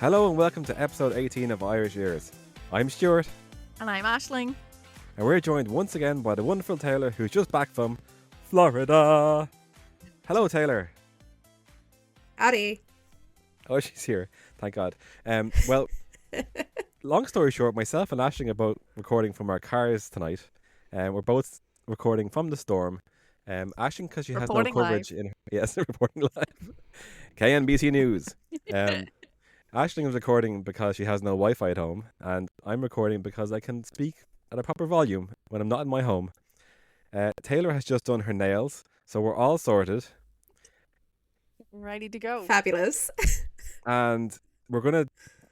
Hello and welcome to episode 18 of Irish Ears. I'm Stuart. And I'm Aisling. And we're joined once again by the wonderful Taylor, who's just back from Florida. Hello, Taylor. Howdy. Oh, she's here. Thank God. Well, long story short, myself and Aisling are both recording from our cars tonight. We're both recording from the storm. Aisling, because she has no coverage in her... Yes, reporting live. KNBC News. Aisling is recording because she has no Wi-Fi at home, and I'm recording because I can speak at a proper volume when I'm not in my home. Taylor has just done her nails, so we're all sorted. Ready to go. Fabulous. And we're going to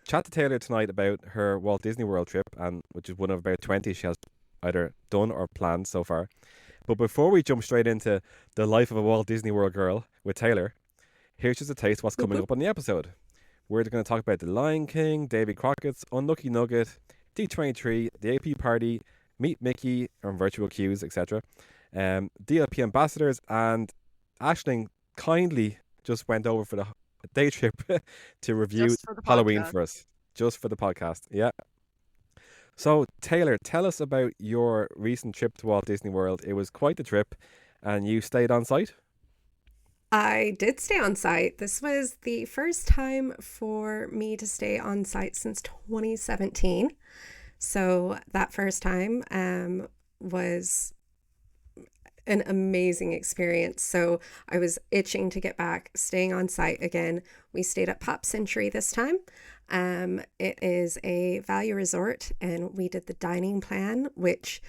chat to Taylor tonight about her Walt Disney World trip, and which is one of about 20 she has either done or planned so far. But before we jump straight into the life of a Walt Disney World girl with Taylor, here's just a taste of what's coming up on the episode. We're going to talk about The Lion King, Davy Crockett's Unlucky Nugget, D23, the AP Party, Meet Mickey, and Virtual Queues, etc. DLP Ambassadors, and Aisling kindly just went over for the day trip to review Halloween for us. Just for the podcast, yeah. So, Taylor, tell us about your recent trip to Walt Disney World. It was quite the trip, and you stayed on site? I did stay on site. This was the first time for me to stay on site since 2017. So that first time was an amazing experience. So I was itching to get back, staying on site again. We stayed at Pop Century this time. It is a value resort, and we did the dining plan, which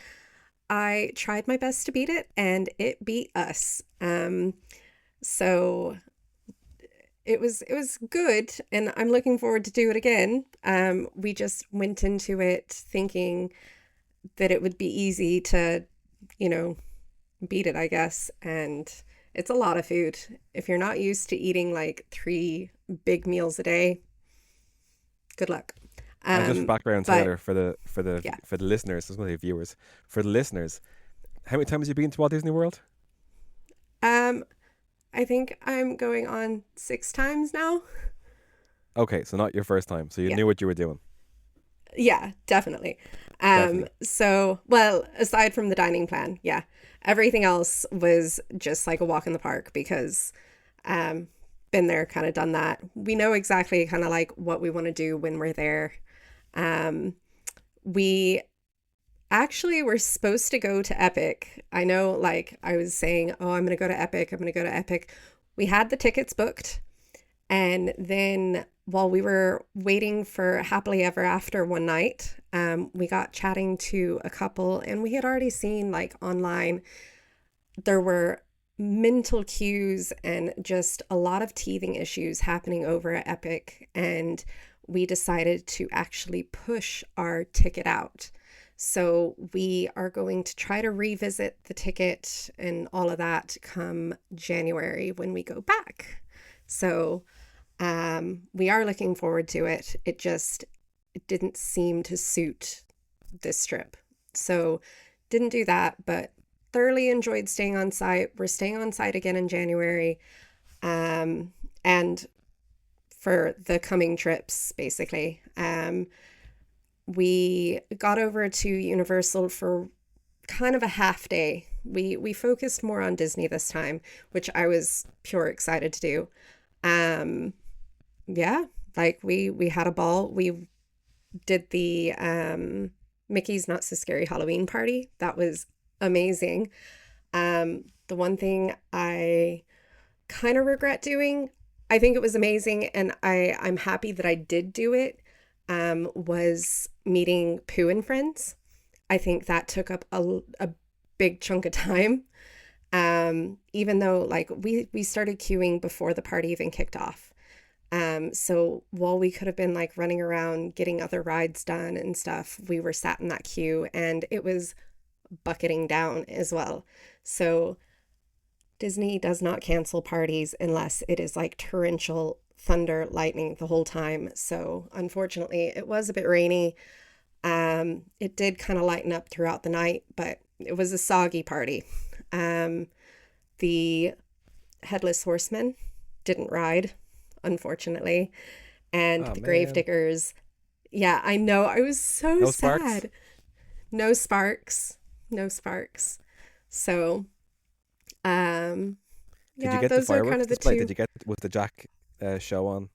I tried my best to beat it, and it beat us. So it was good, and I'm looking forward to do it again. We just went into it thinking that it would be easy to, beat it, I guess. And it's a lot of food. If you're not used to eating like 3 big meals a day, good luck. And just for background, Taylor, for the listeners, as well as viewers, for the listeners, how many times have you been to Walt Disney World? I think I'm going on 6 times now. Okay, so not your first time. So you knew what you were doing. Yeah, definitely. So, well, aside from the dining plan, yeah, everything else was just like a walk in the park because been there, kind of done that. We know exactly kind of like what we want to do when we're there. We actually were supposed to go to Epic. I know, like, I was saying, oh, I'm going to go to Epic. We had the tickets booked. And then while we were waiting for Happily Ever After one night, we got chatting to a couple, and we had already seen, like, online, there were mental queues and just a lot of teething issues happening over at Epic. And we decided to actually push our ticket out. So we are going to try to revisit the ticket and all of that come January when we go back. So we are looking forward to it. It didn't seem to suit this trip. So didn't do that, but thoroughly enjoyed staying on site. We're staying on site again in January. And for the coming trips, basically. We got over to Universal for kind of a half day. We focused more on Disney this time, which I was pure excited to do. Yeah, like we had a ball. We did the Mickey's Not So Scary Halloween party. That was amazing. The one thing I kind of regret doing, I think it was amazing, and I'm happy that I did do it, was meeting Pooh and Friends. I think that took up a big chunk of time. Even though like we started queuing before the party even kicked off. So while we could have been like running around getting other rides done and stuff, we were sat in that queue, and it was bucketing down as well. So Disney does not cancel parties unless it is like torrential thunder, lightning the whole time. So unfortunately, it was a bit rainy. It did kind of lighten up throughout the night, but it was a soggy party. The Headless Horseman didn't ride, unfortunately. and Oh the man, gravediggers. Yeah, I know. I was so no sparks. sad. No sparks. No sparks. So, um, Did you yeah, get the those are kind fireworks of the display? Did two. you get with the Jack show on?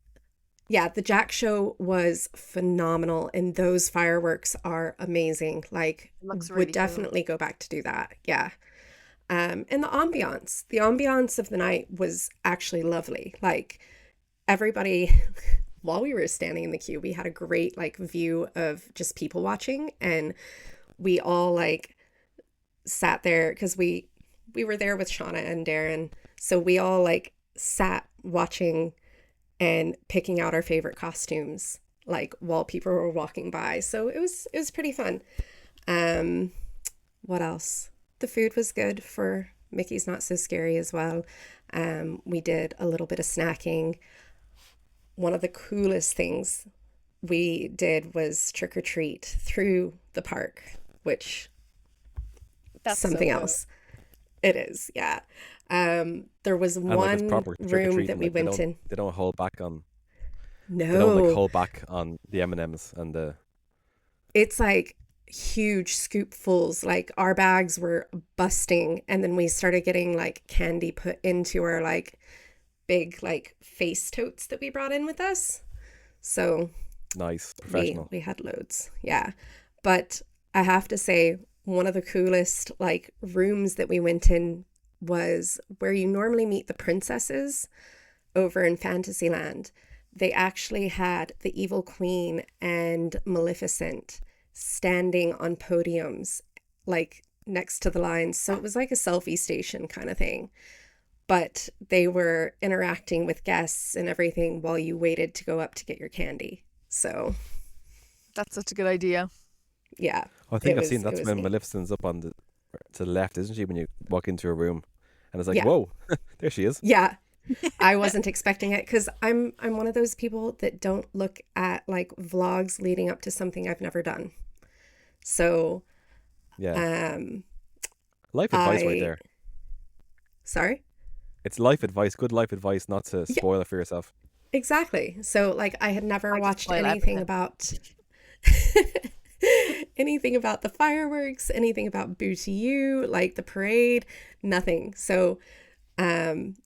Yeah, the Jack show was phenomenal, and those fireworks are amazing. Like, It looks would really cool. definitely go back to do that. Yeah. And the ambiance of the night was actually lovely. Like, everybody, while we were standing in the queue, we had a great like view of just people watching, and we all like sat there because we were there with Shauna and Darren, so we all like sat watching and picking out our favorite costumes like while people were walking by. So it was pretty fun. Um, what else? The food was good for Mickey's Not So Scary as well. We did a little bit of snacking. One of the coolest things we did was trick or treat through the park, which That's so something cool. else. It is, yeah. There was And like it's one proper trick or room that treating. we Like went in. they don't hold back on they don't like No, hold back on the M&Ms and the it's like huge scoopfuls. Like our bags were busting, and then we started getting like candy put into our like big like face totes that we brought in with us. So nice we professional. we had loads, yeah. But I have to say, one of the coolest like rooms that we went in was where you normally meet the princesses over in Fantasyland. They actually had the Evil Queen and Maleficent standing on podiums, like next to the lines. So it was like a selfie station kind of thing. But they were interacting with guests and everything while you waited to go up to get your candy. So That's such a good idea. yeah, I think it I've was seen it that's was when neat. Maleficent's up on the to the left, isn't she? When you walk into a room, and it's like, Yeah, whoa, there she is. yeah. I wasn't expecting it because I'm one of those people that don't look at like vlogs leading up to something I've never done. So Yeah, um life advice right I there. sorry. It's life advice, good life advice, not to Yeah, spoil it for yourself. exactly. So like I had never I just watched spoil anything everything. about anything about the fireworks, anything about Booty U, like the parade, nothing. So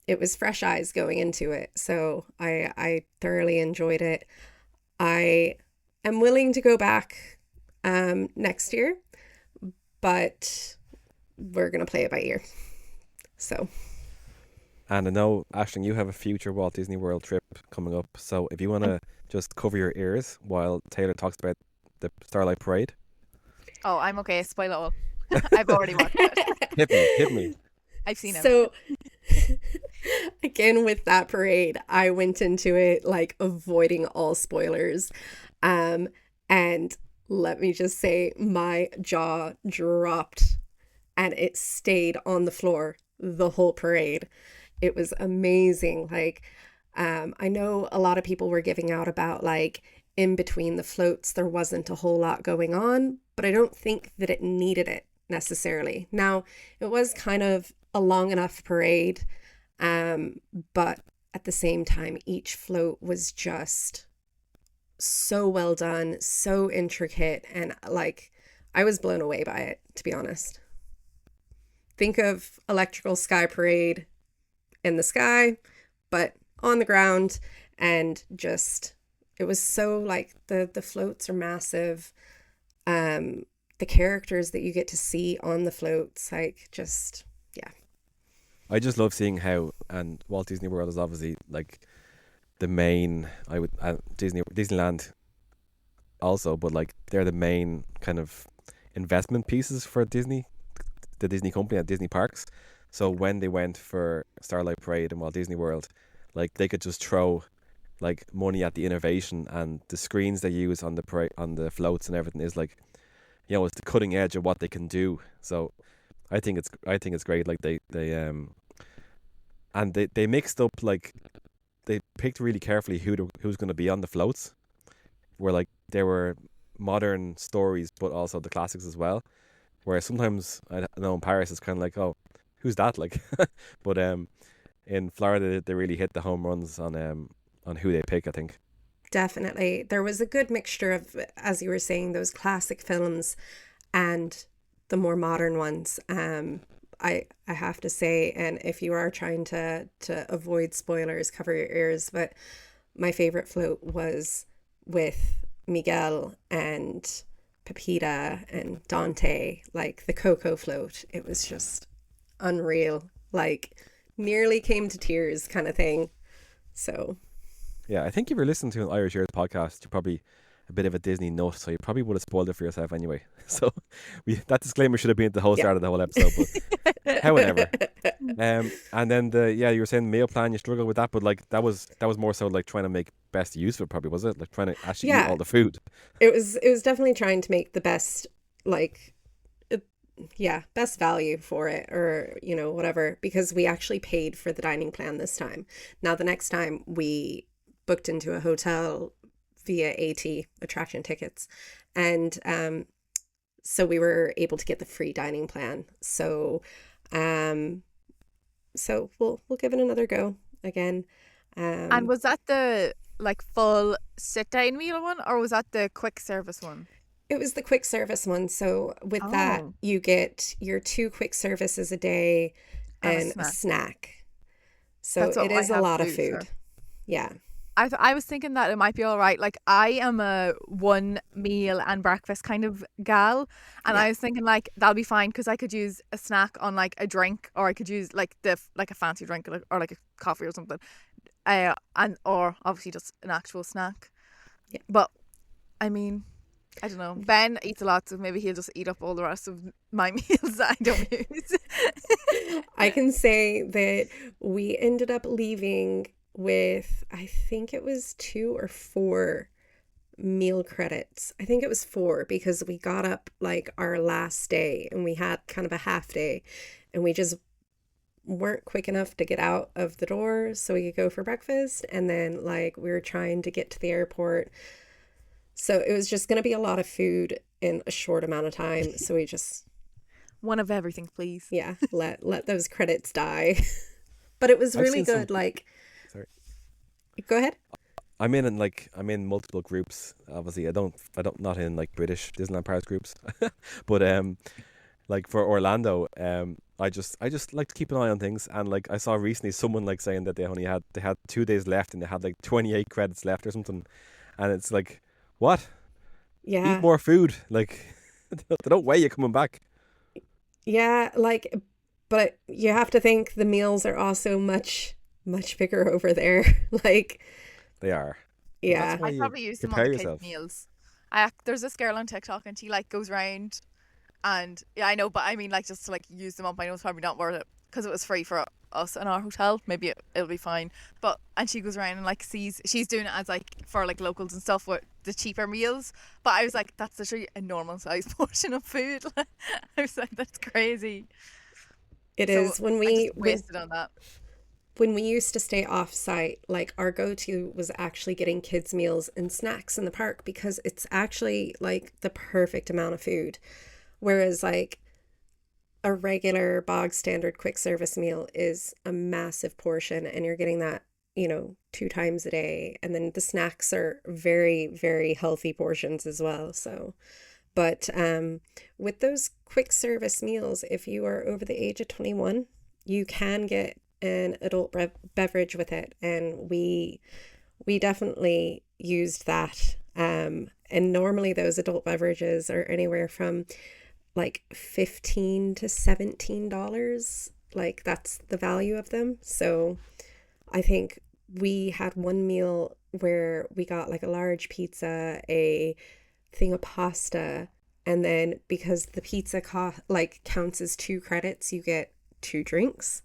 it was fresh eyes going into it. So I thoroughly enjoyed it. I am willing to go back next year, but we're gonna play it by ear. So And I know, Ashling, you have a future Walt Disney World trip coming up. So if you want to just cover your ears while Taylor talks about the Starlight Parade, Oh, I'm okay. Spoil it all. I've already watched it. hit me. I've seen everything. so again with that parade, I went into it like avoiding all spoilers. And let me just say my jaw dropped and it stayed on the floor the whole parade. It was amazing. Like, I know a lot of people were giving out about like in between the floats, there wasn't a whole lot going on, but I don't think that it needed it necessarily. Now, it was kind of a long enough parade, um, but at the same time, each float was just so well done, so intricate, and like I was blown away by it, to be honest. Think of Electrical Sky Parade in the sky, but on the ground, and just it was so like the floats are massive. The characters that you get to see on the floats, like just yeah. I just love seeing how, and Walt Disney World is obviously like the main, I would, Disneyland also, but like they're the main kind of investment pieces for Disney, the Disney company at Disney parks. So when they went for Starlight Parade and Walt Disney World, like they could just throw like money at the innovation, and the screens they use on the on the floats and everything is like, you know, it's the cutting edge of what they can do. So I think it's great. Like and they mixed up, like they picked really carefully who's going to be on the floats, where like there were modern stories but also the classics as well, where sometimes I know in Paris it's kind of like, oh, who's that, like but in Florida they really hit the home runs on who they pick, I think. definitely. There was a good mixture of, as you were saying, those classic films and the more modern ones. I have to say, and if you are trying to avoid spoilers, cover your ears, but my favorite float was with Miguel and Pepita and Dante, like the Coco float. It was just unreal, like nearly came to tears kind of thing. So Yeah, I think if you're listening to an Irish Ears podcast, you're probably a bit of a Disney nut, so you probably would have spoiled it for yourself anyway. So that disclaimer should have been at the whole start of the whole episode, but however. And then you were saying meal plan, you struggle with that, but like that was more so like trying to make best use of it, probably, was it? Like trying to actually eat all the food. It was definitely trying to make the best, like, best value for it, or whatever, because we actually paid for the dining plan this time. Now the next time we booked into a hotel via AT, attraction tickets, and so we were able to get the free dining plan. So so we'll give it another go again. And was that the like full sit down meal one, or was that the quick service one? It was the quick service one. So with that, you get your 2 quick services a day and a snack. So it is a lot of food. Sure. Yeah. I was thinking that it might be all right. Like, I am a 1 meal and breakfast kind of gal, and I was thinking like that'll be fine because I could use a snack on like a drink, or I could use like a fancy drink, or like a coffee or something, or obviously just an actual snack. Yeah. But I mean, I don't know. Ben eats a lot, so maybe he'll just eat up all the rest of my meals that I don't use. I can say that we ended up leaving with, I think it was 2 or 4 meal credits. I think it was 4, because we got up like our last day and we had kind of a half day, and we just weren't quick enough to get out of the door so we could go for breakfast, and then like we were trying to get to the airport, so it was just going to be a lot of food in a short amount of time. So we just one of everything, please. Yeah, let those credits die. But it was really good. Sorry, go ahead. I'm in multiple groups. Obviously, I don't not in like British Disneyland Paris groups, but like for Orlando, I just like to keep an eye on things. And like I saw recently someone like saying that they had 2 days left and they had like 28 credits left or something, and it's like, what? Yeah, eat more food. Like they don't weigh you coming back. Yeah, like, but you have to think the meals are also much bigger over there. Like, they are. Yeah, I probably use them on the kids' meals. There's this girl on TikTok and she like goes around, and yeah, I know, but I mean like just to like use them up. I know it's probably not worth it because it was free for us in our hotel. Maybe it'll be fine. And she goes around and like she's doing it as like for like locals and stuff with the cheaper meals. But I was like, that's literally a normal size portion of food. I was like, that's crazy. It is. When we wasted on that. When we used to stay off site, like our go-to was actually getting kids meals and snacks in the park, because it's actually like the perfect amount of food. Whereas like a regular bog standard quick service meal is a massive portion, and you're getting that, 2 times a day. And then the snacks are very, very healthy portions as well. So, but with those quick service meals, if you are over the age of 21, you can get an adult beverage with it. And we definitely used that. And normally those adult beverages are anywhere from like $15 to $17. Like that's the value of them. So I think we had one meal where we got like a large pizza, a thing of pasta, and then because the pizza counts as 2 credits, you get 2 drinks.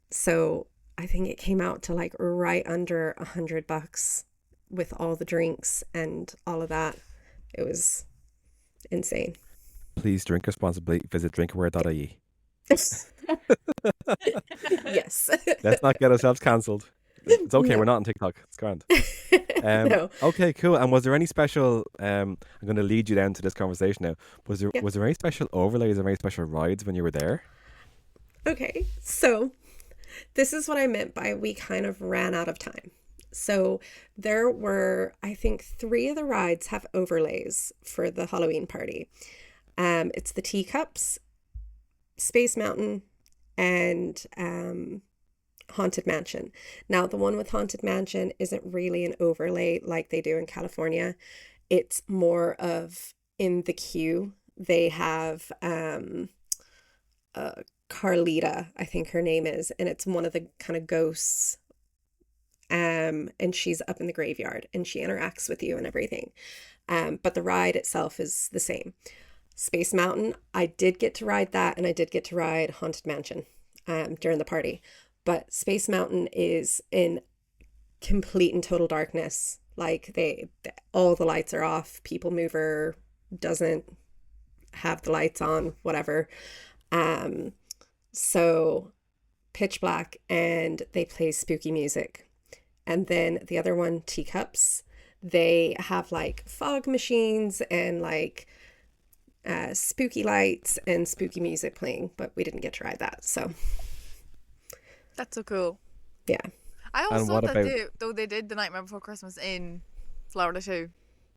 So I think it came out to like right under $100 with all the drinks and all of that. It was insane. Please drink responsibly. Visit drinkaware.ie. Yes. Let's not get ourselves cancelled. It's okay. No. We're not on TikTok. It's grand. No. Okay, cool. And was there any special? I'm going to lead you down to this conversation now. Was there any special overlays or any special rides when you were there? Okay, so this is what I meant by we kind of ran out of time. So there were, I think, 3 of the rides have overlays for the Halloween party. It's the Teacups, Space Mountain, and Haunted Mansion. Now, the one with Haunted Mansion isn't really an overlay like they do in California. It's more of in the queue. They have Carlita, I think her name is, and it's one of the kind of ghosts. And she's up in the graveyard and she interacts with you and everything. But the ride itself is the same. Space Mountain, I did get to ride that, and I did get to ride Haunted Mansion during the party. But Space Mountain is in complete and total darkness. Like all the lights are off. People Mover doesn't have the lights on, whatever. So pitch black, and they play spooky music. And then the other one, Teacups, they have like fog machines and like spooky lights and spooky music playing, but we didn't get to ride that. So That's so cool. yeah. I always And thought what that about they did the Nightmare Before Christmas in Florida too.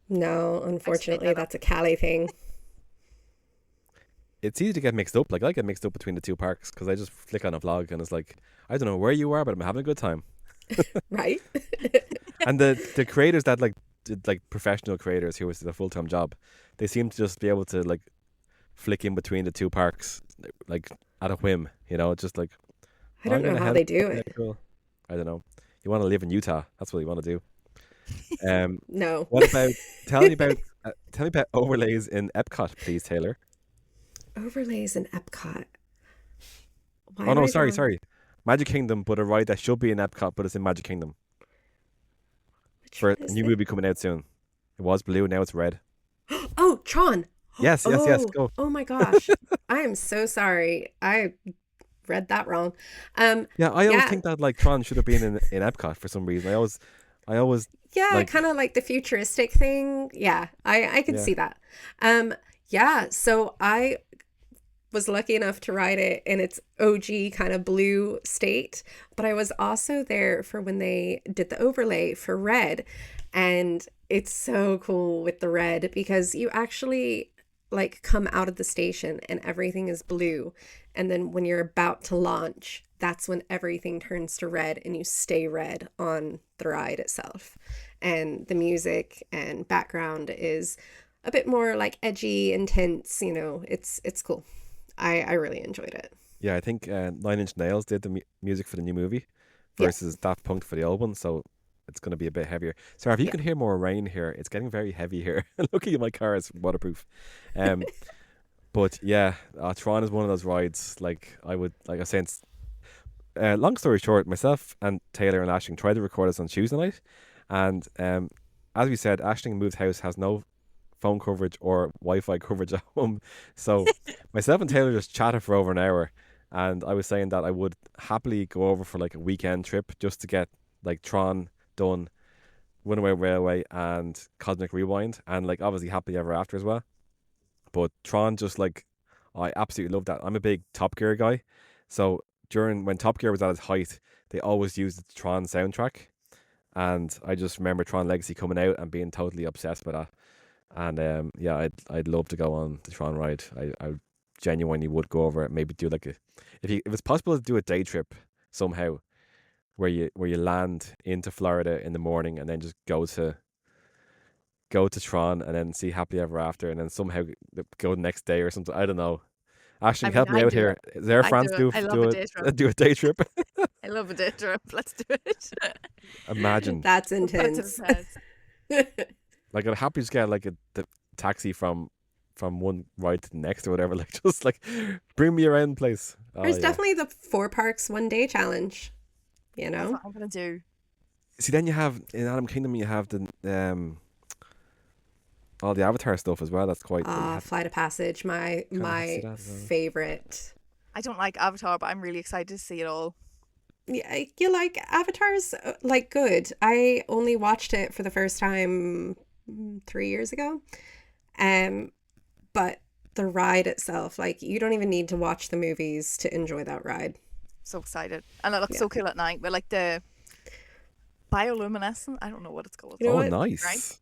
No, unfortunately, that that's a Cali thing. it's easy to get mixed up. Like I get mixed up between the two parks because I just flick on a vlog and it's like, I don't know where you are, but I'm having a good time. Right? And the creators that like did, like professional creators who was the full-time job, they seem to just be able to like flick in between the two parks like at a whim, you know, just like I don't I'm know gonna how head they do yeah, it. cool. I don't know. You want to live in Utah? That's what you want to do. No. What about tell me about overlays in Epcot, please, Taylor. Overlays in Epcot. Why Oh am no, I sorry, drawing- sorry. Magic Kingdom, but a ride that should be in Epcot, but it's in Magic Kingdom Which for one a is new it? movie coming out soon. It was blue, now it's red. Oh, Tron. Yes, go. Oh my gosh. I am so sorry. I read that wrong. Yeah, I always Yeah. think that like Tron should have been in Epcot for some reason. I always Yeah, like kind of like the futuristic thing. Yeah, I can yeah. see that. Yeah, so I was lucky enough to ride it in its OG kind of blue state, but I was also there for when they did the overlay for red, and it's so cool with the red because you actually like come out of the station and everything is blue, and then when you're about to launch, that's when everything turns to red and you stay red on the ride itself. And the music and background is a bit more like edgy, intense, you know, it's cool. I really enjoyed it. Yeah, I think Nine Inch Nails did the music for the new movie Yeah. versus Daft Punk for the old one, so it's going to be a bit heavier. Sorry, if you Yeah. can hear more rain here, it's getting very heavy here. Luckily, my car is waterproof. But yeah, Tron is one of those rides. Like I was saying, long story short, myself and Taylor and Ashling tried to record us on Tuesday night, and as we said, Ashling moved house has no phone coverage or Wi-Fi coverage at home, so myself and Taylor just chatted for over an hour, and I was saying that I would happily go over for like a weekend trip just to get like Tron done, Runaway Railway and Cosmic Rewind, and like obviously Happily Ever After as well. But Tron, just like, I absolutely love that. I'm a big Top Gear guy, so when Top Gear was at its height, they always used the Tron soundtrack, and I just remember Tron Legacy coming out and being totally obsessed with that. And yeah, I'd love to go on the Tron ride. I genuinely would go over it. Maybe do like if it's possible to do a day trip somehow, where you land into Florida in the morning and then just go to Tron and then see Happily Ever After and then somehow go the next day or something. I don't know. Ashling, I mean, help me I out do here. it. Is Air I France do it. I love a day trip. do a day trip? I love a day trip. Let's do it. Imagine. That's Put it to intense. the test. Like I'd happily just get like the taxi from one ride to the next or whatever. Like just like bring me around the place. Oh, There's yeah. definitely the 4 parks 1 day challenge, you That's know? what I'm gonna do. See, then you have in Animal Kingdom you have the all the Avatar stuff as well. That's quite. Flight of Passage, my see that as well. favorite. I don't like Avatar, but I'm really excited to see it all. Yeah, you like Avatar's like good. I only watched it for the first time 3 years ago. But the ride itself, like you don't even need to watch the movies to enjoy that ride. So excited, and it looks Yeah. so cool at night. But like the Bioluminescent. I don't know what it's called. You know Oh, what? nice. Right.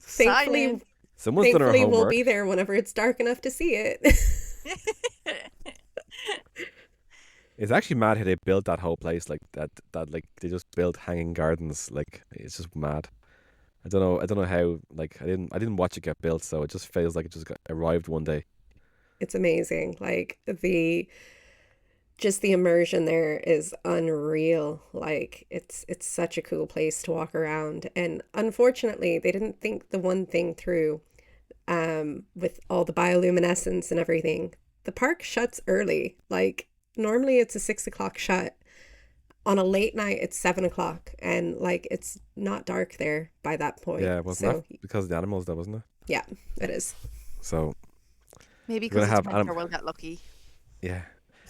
Thankfully, Exciting. Someone's done her we'll homework. be there whenever it's dark enough to see it. It's actually mad how they built that whole place like that. That like they just built hanging gardens. Like it's just mad. I don't know how. Like I didn't watch it get built, so it just feels like it just got arrived one day. It's amazing. Like just the immersion there is unreal. Like it's such a cool place to walk around. And unfortunately, they didn't think the one thing through with all the bioluminescence and everything. The park shuts early. Like normally it's a 6 o'clock shut. On a late night it's 7 o'clock, and like it's not dark there by that point. Yeah, wasn't that because of the animals, though, wasn't it? Yeah, it is. So Maybe We're gonna because have it's winter, we'll get lucky. yeah,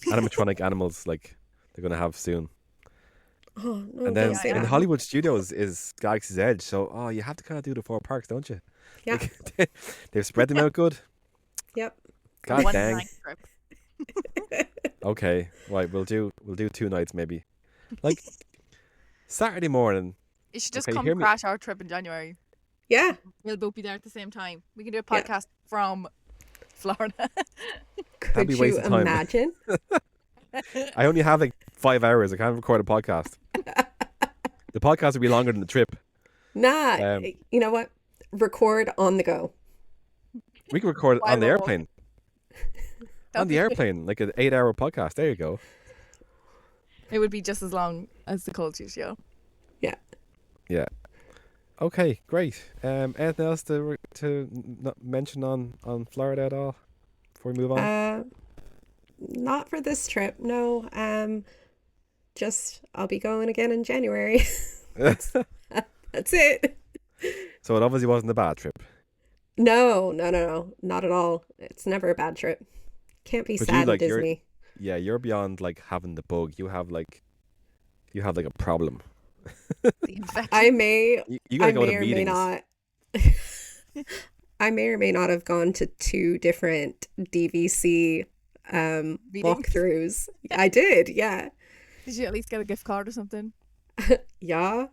animatronic animals like they're gonna have soon. Oh no, And then don't say in that. Hollywood Studios is Galaxy's Edge, so you have to kind of do the 4 parks, don't you? Yeah. Like, they've spread them out good. Yep. God One dang. night trip. Okay, right. We'll do 2 nights maybe. Like Saturday morning. You should just Okay, come hear me- crash our trip in January. Yeah. We'll both be there at the same time. We can do a Yeah. podcast from Florida. Could be you wasting time. imagine? I only have like 5 hours. I can't record a podcast. The podcast will be longer than the trip. Nah. Um, You know what? Record on the go. We can record it Why on the not? airplane. On the airplane, like an 8-hour podcast. There you go. It would be just as long as the culture show. Yeah. Yeah. Okay, great. Anything else to not mention on Florida at all before we move on? Not for this trip. No. Just I'll be going again in January. That's it. So it obviously wasn't a bad trip. No, not at all. It's never a bad trip. Can't be But sad like, at you're- Disney. Yeah, you're beyond like having the bug. You have like a problem. The infection. I may You gotta I go may to or may meetings. not I may or may not have gone to 2 different DVC walkthroughs. I did, yeah. Did you at least get a gift card or something? Yeah.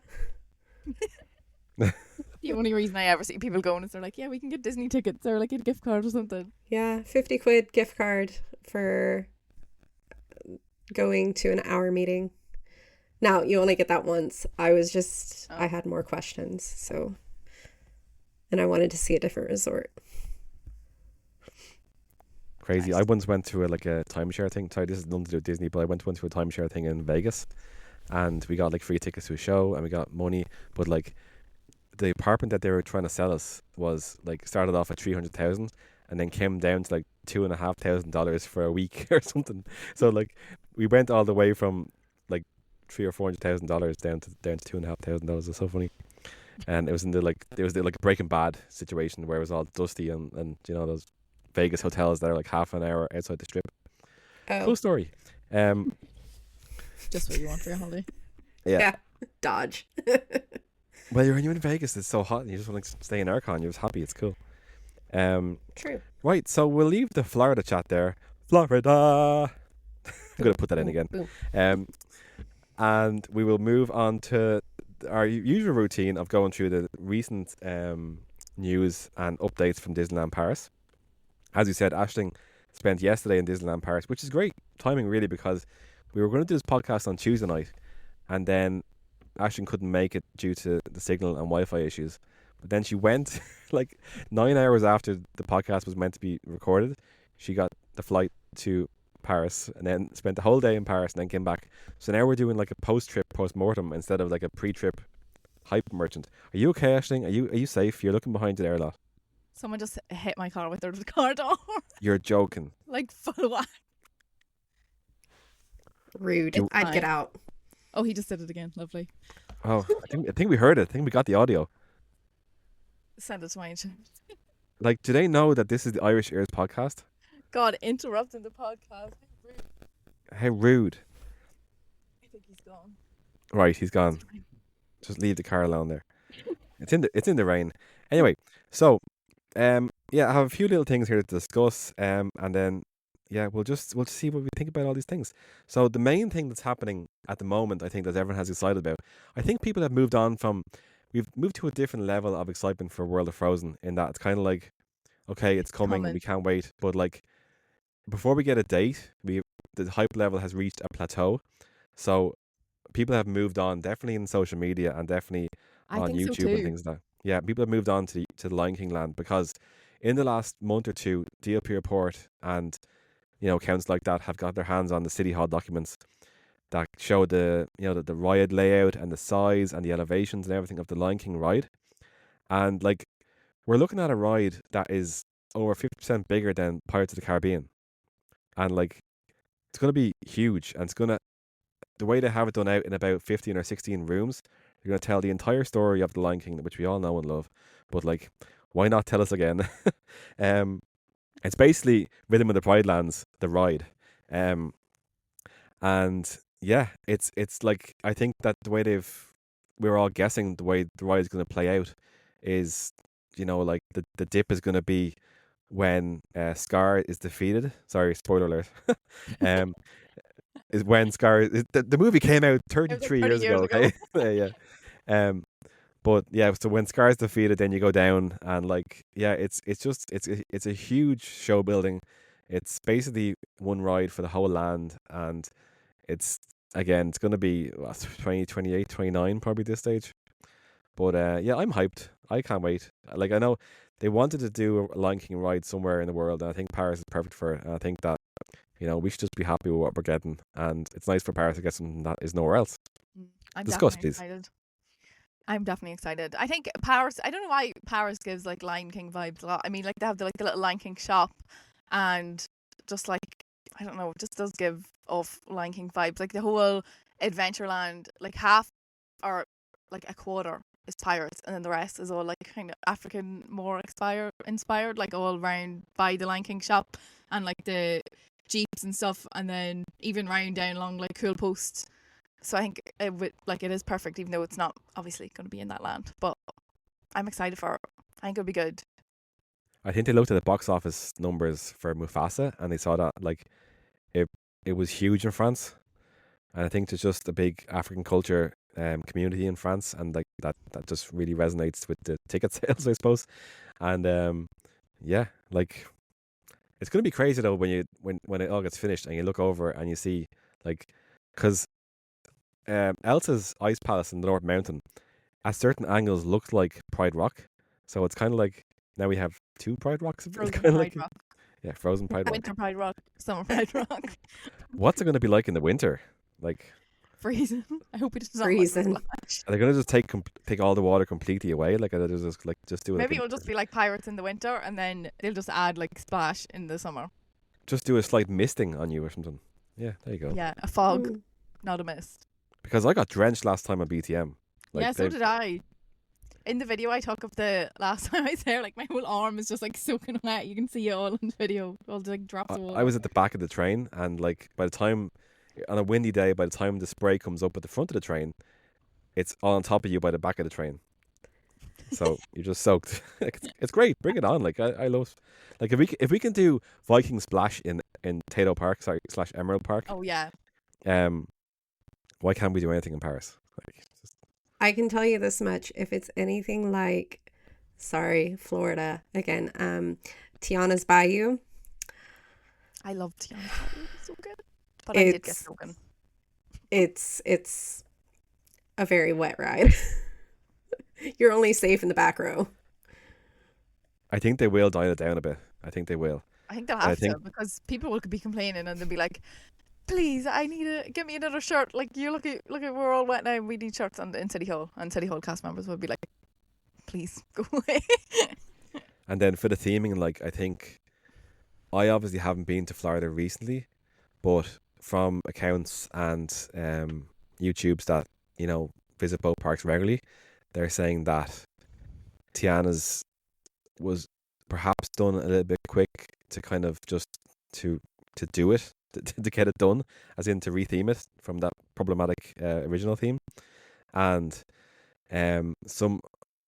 The only reason I ever see people going is they're like, yeah, we can get Disney tickets or like a gift card or something. Yeah, 50 quid gift card for going to an hour meeting. Now, you only get that once. I had more questions, so. And I wanted to see a different resort. Crazy. Nice. I once went to a timeshare thing. Sorry, this is nothing to do with Disney, but I went to a timeshare thing in Vegas, and we got like free tickets to a show, and we got money. But like, the apartment that they were trying to sell us was like started off at 300,000, and then came down to like $2,500 for a week or something. So like, we went all the way from like $300,000 or $400,000 down to $2,500. It's so funny. And it was like a Breaking Bad situation where it was all dusty and you know those Vegas hotels that are like half an hour outside the strip. Oh, Cool story. Just what you want for your holiday. Yeah. Dodge. Well, when you're in Vegas, it's so hot and you just want to stay in aircon. You're just happy. It's cool. True. Right. So we'll leave the Florida chat there. Florida. I'm gonna put that in again. Boom. And we will move on to our usual routine of going through the recent news and updates from Disneyland Paris. As we said, Aisling spent yesterday in Disneyland Paris, which is great timing, really, because we were going to do this podcast on Tuesday night, and then Aisling couldn't make it due to the signal and Wi-Fi issues. But then she went like 9 hours after the podcast was meant to be recorded. She got the flight to Paris and then spent the whole day in Paris and then came back. So now we're doing like a post-trip post-mortem instead of like a pre-trip hype merchant. Are you okay, Aisling? Are you safe? You're looking behind you there a lot. Someone just hit my car with their car door. You're joking. Like full whack. Rude. You- I'd get out. Oh, he just did it again. Lovely. Oh, I think we heard it. I think we got the audio. Send it to my insurance. Like, do they know that this is the Irish Ears podcast? God, interrupting the podcast. How rude. I think he's gone. Right, he's gone. Just leave the car alone there. It's in the rain. Anyway, so yeah, I have a few little things here to discuss. And then yeah, we'll see what we think about all these things. So the main thing that's happening at the moment, I think, that everyone has excited about, I think people have moved on from, we've moved to a different level of excitement for World of Frozen, in that it's kind of like, okay, it's coming, we Coming. can't wait. But like, before we get a date, the hype level has reached a plateau. So people have moved on, definitely in social media and definitely I on think so YouTube and too. things like that. Yeah, people have moved on to the Lion King land, because in the last month or two, DLP Report and accounts like that have got their hands on the City Hall documents that show the ride layout and the size and the elevations and everything of the Lion King ride. And like, we're looking at a ride that is over 50% bigger than Pirates of the Caribbean, and like, it's gonna be huge, and it's gonna, the way they have it done out in about 15 or 16 rooms, they're going to tell the entire story of the Lion King, which we all know and love. But like, why not tell us again? um, it's basically Rhythm of the Pride Lands, the ride. Um, and yeah, it's like, I think that the way we're all guessing the way the ride is going to play out is, like, the dip is going to be when Scar is defeated. Sorry, spoiler alert. um, is when Scar the movie came out It was like 33 30 years ago. years ago. Okay, yeah. Um, but yeah, so when Scar's defeated, then you go down, and like, yeah, it's just it's a huge show building. It's basically one ride for the whole land, and it's again, it's gonna be 20, 28, 29 probably this stage. But yeah, I'm hyped. I can't wait. Like, I know they wanted to do a Lion King ride somewhere in the world, and I think Paris is perfect for it. And I think that we should just be happy with what we're getting, and it's nice for Paris to get something that is nowhere else. I'm Discuss, definitely please. excited. I'm definitely excited. I think Paris, I don't know why Paris gives like Lion King vibes a lot. I mean, like they have the little Lion King shop, and just like, I don't know, it just does give off Lion King vibes. Like the whole Adventureland, like half or like a quarter is pirates, and then the rest is all like kind of African, more inspired, like all round by the Lion King shop, and like the jeeps and stuff, and then even round down along like Cool Post. So I think it is perfect, even though it's not obviously going to be in that land. But I'm excited for it. I think it'll be good. I think they looked at the box office numbers for Mufasa, and they saw that like it it was huge in France, and I think there's just a big African culture community in France, and like that just really resonates with the ticket sales, I suppose. And yeah, like, it's gonna be crazy though when when it all gets finished and you look over and you see, like, because Elsa's ice palace in the North Mountain at certain angles looks like Pride Rock, so it's kind of like, now we have two Pride Rocks. It's Frozen kind of Pride like, Rock, yeah, frozen Pride Rock. Winter Pride Rock, Summer Pride Rock. What's it going to be like in the winter? Like, Freezing. I hope it does not Freezing. splash. are they going to just take all the water completely away? Like, are they just do Maybe like it'll just be like pirates in the winter, and then they'll just add like splash in the summer. just do a slight misting on you or something? Yeah, there you go. Yeah, a fog, Mm. not a mist. Because I got drenched last time on BTM. Like, Yeah, so did I. In the video I took of the last time I was there, like my whole arm is just like soaking wet. You can see it all in the video. All the like drops of water. I was at the back of the train, and like, by the time, on a windy day, by the time the spray comes up at the front of the train, it's all on top of you by the back of the train. So you're just soaked. It's great. Bring it on. Like, I love, like, if we can do Viking Splash in Tato Park, sorry, / Emerald Park. Oh yeah. Why can't we do anything in Paris? Like, just, I can tell you this much. If it's anything like, sorry, Florida again, Tiana's Bayou, I love Tiana. It's so good. But I did get it's soaking. it's a very wet ride. You're only safe in the back row. I think they will dial it down a bit. I think they will. I think they'll I have think- to, because people will be complaining and they'll be like, please, I need to get me another shirt. Like, you look at we're all wet now. We need shirts in City Hall, and City Hall cast members would be like, please go away. And then for the theming, like, I think, I obviously haven't been to Florida recently, but from accounts and YouTubes that visit both parks regularly, they're saying that Tiana's was perhaps done a little bit quick to kind of just to do it, to get it done, as in to retheme it from that problematic original theme. And some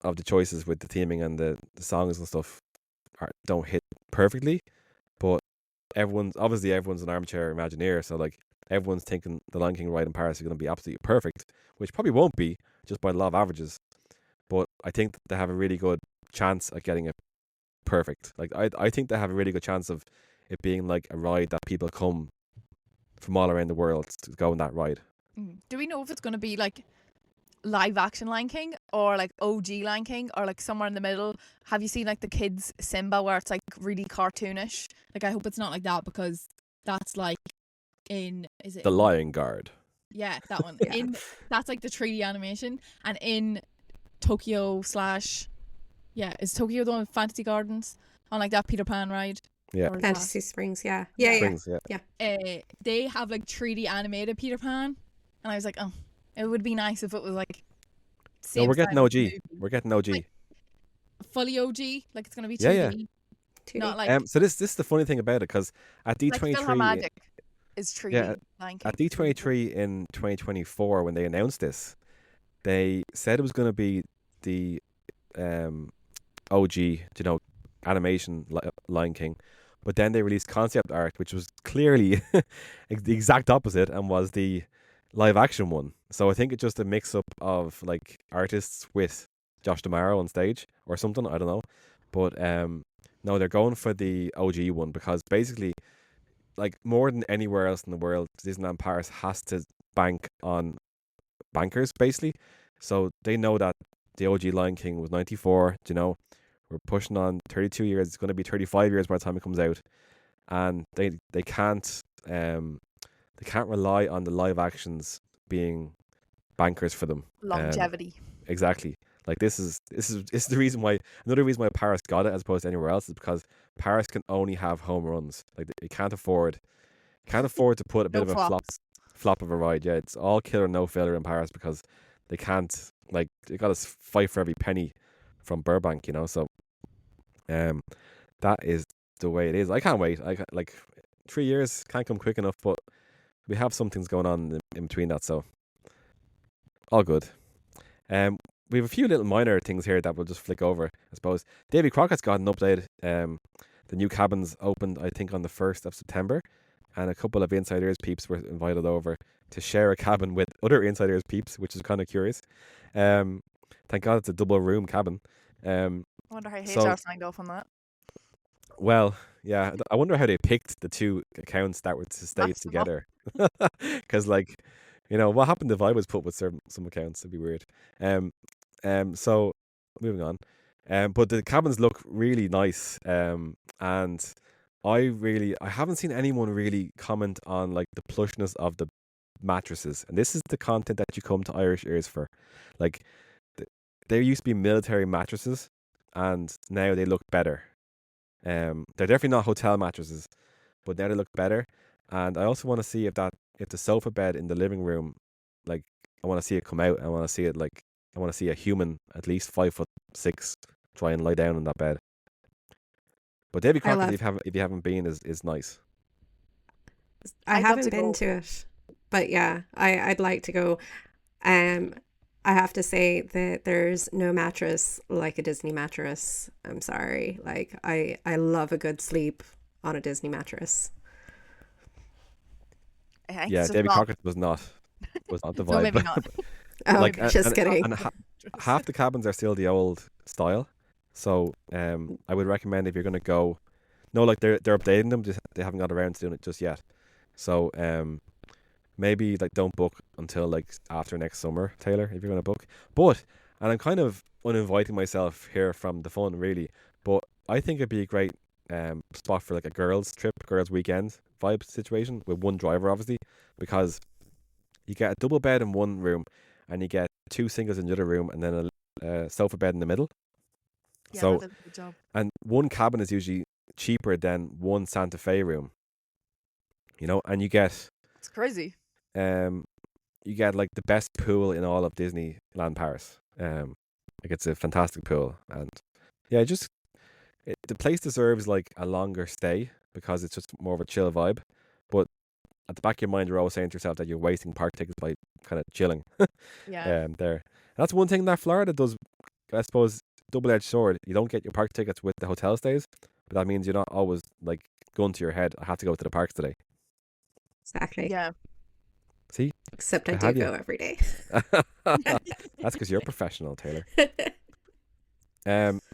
of the choices with the theming and the songs and stuff don't hit perfectly, but everyone's an armchair Imagineer, so like everyone's thinking the Lion King ride in Paris is going to be absolutely perfect, which probably won't be just by the law of averages. But I think they have a really good chance at getting it perfect. Like I think they have a really good chance of it being like a ride that people come from all around the world to go on that ride. Do we know if it's going to be like live action Lion King or like OG Lion King or like somewhere in the middle? Have you seen like the kids Simba where it's like really cartoonish? Like I hope it's not like that, because that's like is it The Lion Guard. Yeah, that one. Yeah. That's like the 3D animation, and in Tokyo is Tokyo the one with Fantasy Gardens on like that Peter Pan ride? Yeah. Or is Fantasy Springs, yeah. Yeah. Springs, yeah. they have like 3D animated Peter Pan, and I was like, oh, it would be nice if it was like No, same we're getting style as OG. the movie. We're getting OG. Like, fully OG, like it's gonna be 2D, Yeah, yeah. 2D. not like So this is the funny thing about it, because at Like D23, Philharmagic is 3D yeah, Lion King. at D23 in 2024, when they announced this, they said it was going to be the OG, animation Lion King, but then they released concept art, which was clearly the exact opposite, and was the live action one. So I think it's just a mix up of like artists with Josh D'Amaro on stage or something. I don't know, but no, they're going for the OG one, because basically, like more than anywhere else in the world, Disneyland Paris has to bank on bankers basically. So they know that the OG Lion King was 94. We're pushing on 32 years. It's going to be 35 years by the time it comes out, and they can't rely on the live actions being bankers for them. Longevity. Exactly. Like this is the reason why, another reason why Paris got it as opposed to anywhere else, is because Paris can only have home runs. Like they can't afford to put a bit No of a flops. flop of a ride. Yeah, it's all killer no failure in Paris, because they can't, like, they got to fight for every penny from Burbank. So that is the way it is. I can't wait. Like 3 years can't come quick enough, but we have some things going on in between that, so all good. We have a few little minor things here that we'll just flick over, I suppose. Davy Crockett's got an update. The new cabins opened, I think, on the 1st of September, and a couple of Insiders peeps were invited over to share a cabin with other Insiders peeps, which is kind of curious. Thank God it's a double room cabin. I wonder how so- HR signed off on that. Well, yeah, I wonder how they picked the two accounts that were to stay Matched them up. together. Because, like, what happened if I was put with some accounts? It'd be weird. So moving on. But the cabins look really nice. And I haven't seen anyone really comment on like the plushness of the mattresses. And this is the content that you come to Irish Ears for. Like, there used to be military mattresses, and now they look better. They're definitely not hotel mattresses, but now they look better. And I also want to see if the sofa bed in the living room, like, I want to see it come out. I want to see it, like, I want to see a human at least 5'6" try and lie down on that bed. But Davy Crockett, if you haven't been, is nice. I I'd love haven't to been go. to it, but yeah, I'd like to go. I have to say that there's no mattress like a Disney mattress. I'm sorry. Like I love a good sleep on a Disney mattress. I think Yeah, it's just Davy not- Crockett was not the vibe. No, maybe not. Oh, Like, just kidding. And half the cabins are still the old style. So I would recommend, if you're going to go, no, like they're updating them, just they haven't got around to doing it just yet. So maybe like don't book until like after next summer, Taylor, if you're going to book. But, and I'm kind of uninviting myself here from the fun, really, but I think it'd be a great spot for like a girls weekend vibe situation with one driver, obviously, because you get a double bed in one room and you get two singles in the other room, and then a sofa bed in the middle. Yeah, So- that did a good job. And one cabin is usually cheaper than one Santa Fe room. And you get It's crazy. like the best pool in all of Disneyland Paris. Like, it's a fantastic pool, and yeah, the place deserves like a longer stay because it's just more of a chill vibe. But at the back of your mind, you're always saying to yourself that you're wasting park tickets by kind of chilling. Yeah. There. And that's one thing that Florida does, I suppose, double-edged sword. You don't get your park tickets with the hotel stays, but that means you're not always like gun to your head, I have to go to the parks today. Exactly. Yeah. See? Except I I do had you. go every day. That's because you're professional, Taylor.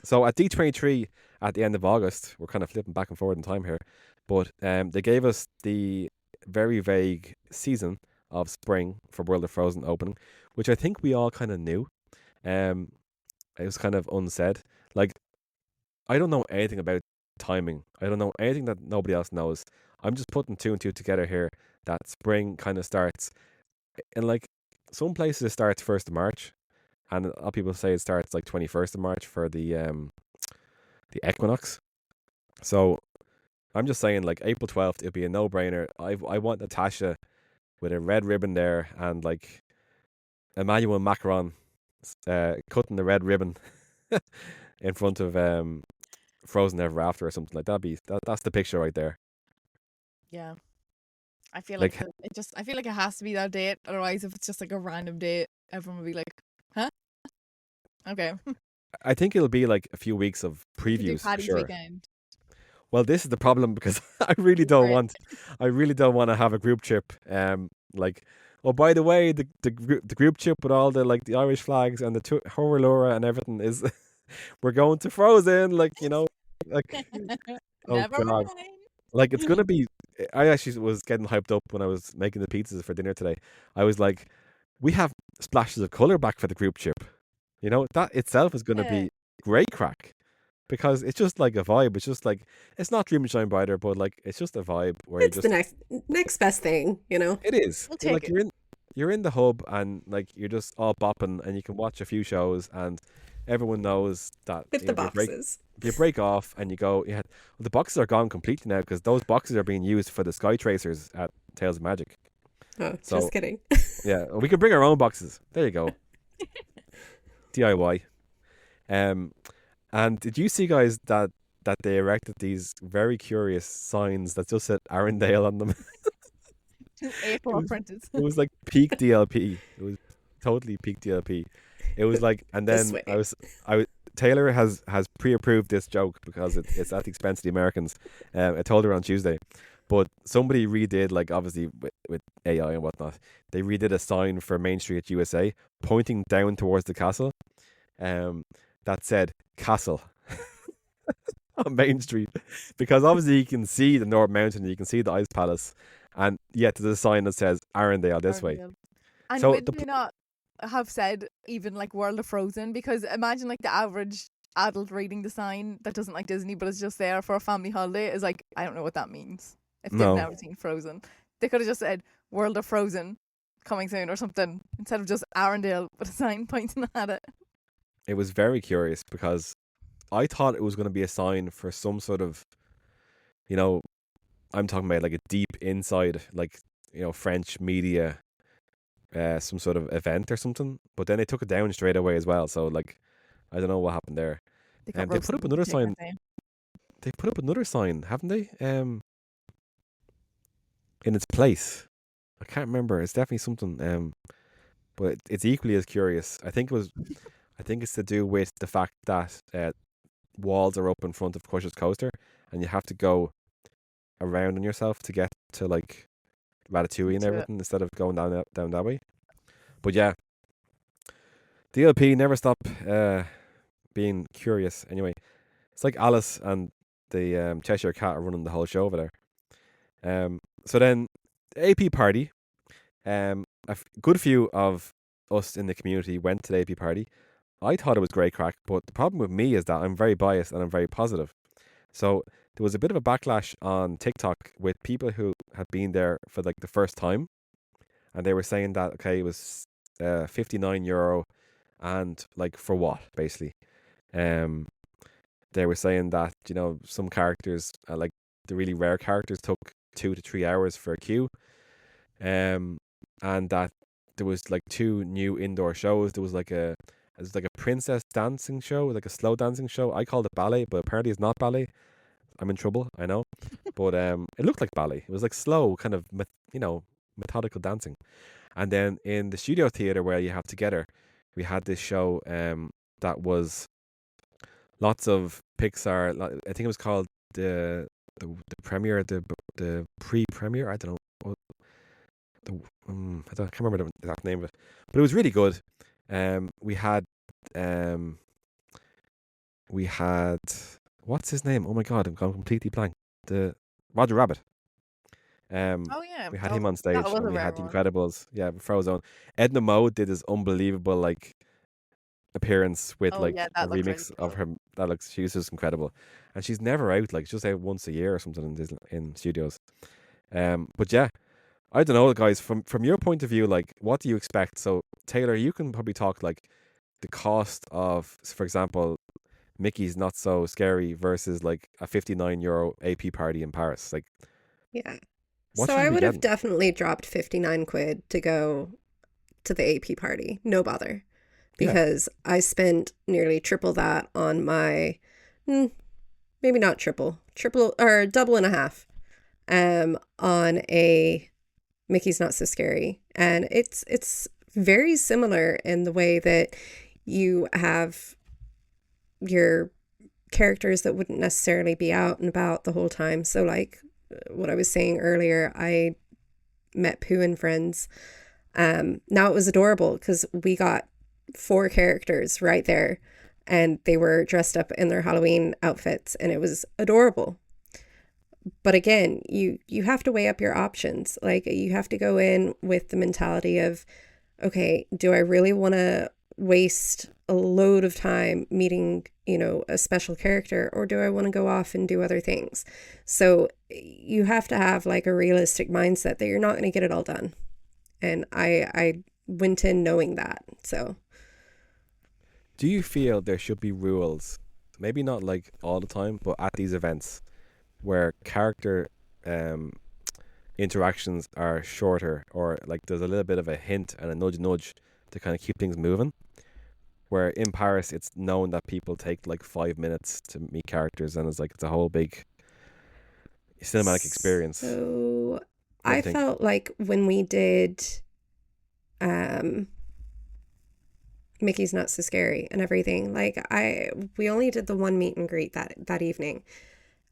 So at D23 at the end of August, we're kind of flipping back and forward in time here, but they gave us the very vague season of spring for World of Frozen opening, which I think we all kind of knew. It was kind of unsaid. Like, I don't know anything about timing. I don't know anything that nobody else knows. I'm just putting two and two together here that spring kind of starts. And like, some places it starts 1st of March, and a lot of people say it starts like 21st of March for the equinox. So I'm just saying, like, April 12th, it'll be a no-brainer. I want Natasha with a red ribbon there, and like Emmanuel Macron cutting the red ribbon in front of Frozen Ever After or something like that. That's the picture right there. Yeah. I feel Like, like I feel like it has to be that date. Otherwise, if it's just like a random date, everyone will be like, "Huh? Okay." I think it'll be like a few weeks of We could do previews for Paddy's sure. weekend. Well, this is the problem because I really don't want to have a group trip. Like, oh, by the way, the group trip with all the like the Irish flags and the Horror and everything is, we're going to Frozen. Like, you know, like, oh Never God, mind. like it's gonna be. I actually was getting hyped up when I was making the pizzas for dinner today. I was like, we have splashes of color back for the group trip. You know, that itself is gonna be great crack. Because it's just like a vibe. It's just like, it's not Dream and Shine Brighter, but like it's just a vibe where It's you just the next best thing, you know. it is. We'll take Like it. you're in the hub and like you're just all bopping and you can watch a few shows and everyone knows that With you the know, boxes. you break off and you go. Yeah, well, the boxes are gone completely now because those boxes are being used for the Sky Tracers at Tales of Magic. Oh, So- just kidding. Yeah, we can bring our own boxes. There you go. DIY. And did you see, guys, that they erected these very curious signs that just said Arendelle on them? April apprentice. It was like peak DLP. It was totally peak DLP. It was like, and This then way. Taylor has pre-approved this joke because it's at the expense of the Americans. I told her on Tuesday, but somebody redid, like, obviously with AI and whatnot, they redid a sign for Main Street USA pointing down towards the castle, that said Castle on Main Street, because obviously you can see the North Mountain, you can see the Ice Palace, and yet there's a sign that says Arendelle this way. And So would the they not have said even like World of Frozen? Because imagine like the average adult reading the sign that doesn't like Disney but is just there for a family holiday is like, I don't know what that means if they've No. never seen Frozen. They could have just said World of Frozen coming soon or something instead of just Arendelle with a sign pointing at it. It was very curious because I thought it was going to be a sign for some sort of, you know, I'm talking about like a deep inside, like, you know, French media, some sort of event or something. But then they took it down straight away as well. So, like, I don't know what happened there. got They put up roasted another chicken sign. at them. They put up another sign, haven't they? In its place. I can't remember. It's definitely something. But it's equally as curious. I think it's to do with the fact that walls are up in front of Crusher's Coaster, and you have to go around on yourself to get to like Ratatouille and To it. everything instead of going down that way. But yeah, DLP never stop being curious. Anyway, it's like Alice and the Cheshire Cat are running the whole show over there. So then AP party. Good few of us in the community went to the AP party. I thought it was great crack, but the problem with me is that I'm very biased and I'm very positive. So there was a bit of a backlash on TikTok with people who had been there for like the first time, and they were saying that okay, it was €59, and like for what, basically. They were saying that, you know, some characters, like the really rare characters, took 2 to 3 hours for a queue, and that there was like 2 new indoor shows. There was like a princess dancing show, like a slow dancing show. I called it ballet, but apparently it's not ballet. I'm in trouble, I know. But it looked like ballet. It was like slow, kind of, methodical dancing. And then in the studio theater where you have Together, we had this show that was lots of Pixar. I think it was called the the premiere, the pre-premiere. I don't know. The I can't remember the exact name of it, but it was really good. We had um we had what's his name? Oh my god, I'm gone completely blank. The Roger Rabbit. Oh yeah, We had him on that stage, was and a we rare had the one. Incredibles. Yeah, Frozone. Edna Mode did his unbelievable like appearance with Oh like yeah, a that looked really remix of cool. her. That looks she was just incredible, and she's never out. Like she's just out once a year or something in in studios. But yeah, I don't know, guys. From your point of view, like, what do you expect? So Taylor, you can probably talk like the cost of, for example, Mickey's Not So Scary versus like a €59 AP party in Paris. Like, Yeah. what So should you I be would have getting? definitely dropped 59 quid to go to the AP party. No bother. Yeah, Because I spent nearly triple that on my, maybe not triple or double and a half, on a Mickey's Not So Scary. And it's very similar in the way that you have your characters that wouldn't necessarily be out and about the whole time. So like what I was saying earlier, I met Pooh and friends. Now it was adorable because we got 4 characters right there and they were dressed up in their Halloween outfits and it was adorable. But again, you have to weigh up your options. Like you have to go in with the mentality of, okay, do I really want to waste a load of time meeting, a special character, or do I want to go off and do other things? So you have to have like a realistic mindset that you're not going to get it all done. And I went in knowing that. So do you feel there should be rules, maybe not like all the time, but at these events where character interactions are shorter, or like there's a little bit of a hint and a nudge to kind of keep things moving? Where in Paris, it's known that people take like 5 minutes to meet characters, and it's a whole big cinematic experience. So What do I you think? felt like when we did Mickey's Not So Scary and everything, like we only did the one meet and greet that evening.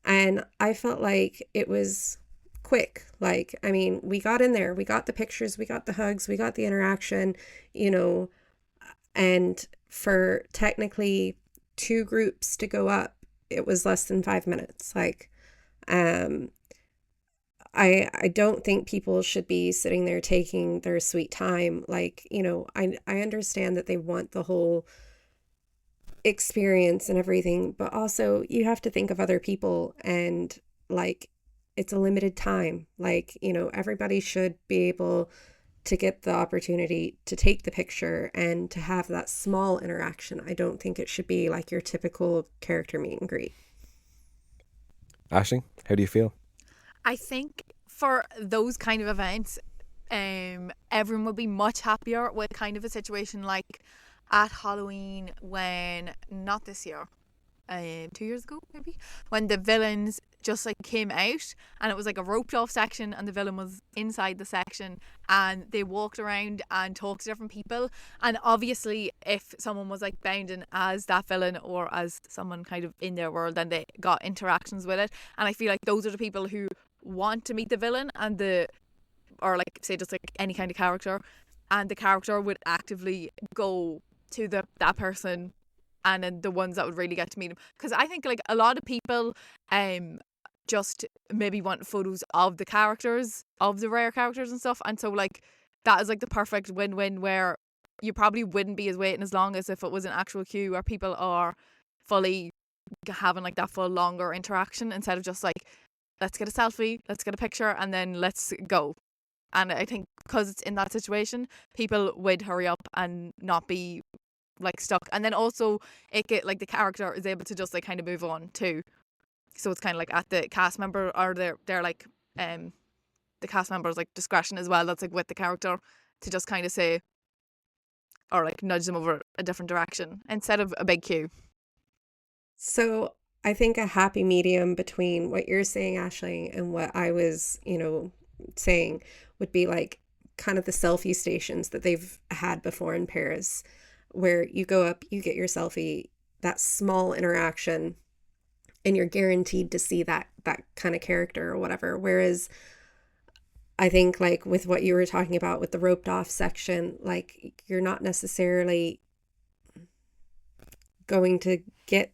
And I felt like it was quick. Like, I mean, we got in there, we got the pictures, we got the hugs, we got the interaction, and for technically 2 groups to go up, it was less than 5 minutes. Like, I don't think people should be sitting there taking their sweet time. Like, I understand that they want the whole experience and everything, but also you have to think of other people and like it's a limited time. Like, everybody should be able to get the opportunity to take the picture and to have that small interaction. I don't think it should be like your typical character meet and greet. Ashling, how do you feel? I think for those kind of events, everyone would be much happier with kind of a situation like at Halloween when, not this year, 2 years ago maybe, when the villains just like came out and it was like a roped off section and the villain was inside the section and they walked around and talked to different people, and obviously if someone was like bound in as that villain or as someone kind of in their world, then they got interactions with it. And I feel like those are the people who want to meet the villain and or like say just like any kind of character, and the character would actively go to that person, and then the ones that would really get to meet him. Because I think like a lot of people just maybe want photos of the characters, of the rare characters and stuff, and so like that is like the perfect win-win where you probably wouldn't be as waiting as long as if it was an actual queue where people are fully having like that full longer interaction instead of just like, let's get a selfie, let's get a picture, and then let's go. And I think because it's in that situation, people would hurry up and not be like stuck. And then also it get like the character is able to just like kind of move on too. So it's kind of like at the cast member or they're like the cast member's like discretion as well. That's like with the character to just kind of say or like nudge them over a different direction instead of a big queue. So I think a happy medium between what you're saying, Aisling, and what I was, saying would be like kind of the selfie stations that they've had before in Paris, where you go up, you get your selfie, that small interaction, and you're guaranteed to see that kind of character or whatever. Whereas I think like with what you were talking about with the roped off section, like you're not necessarily going to get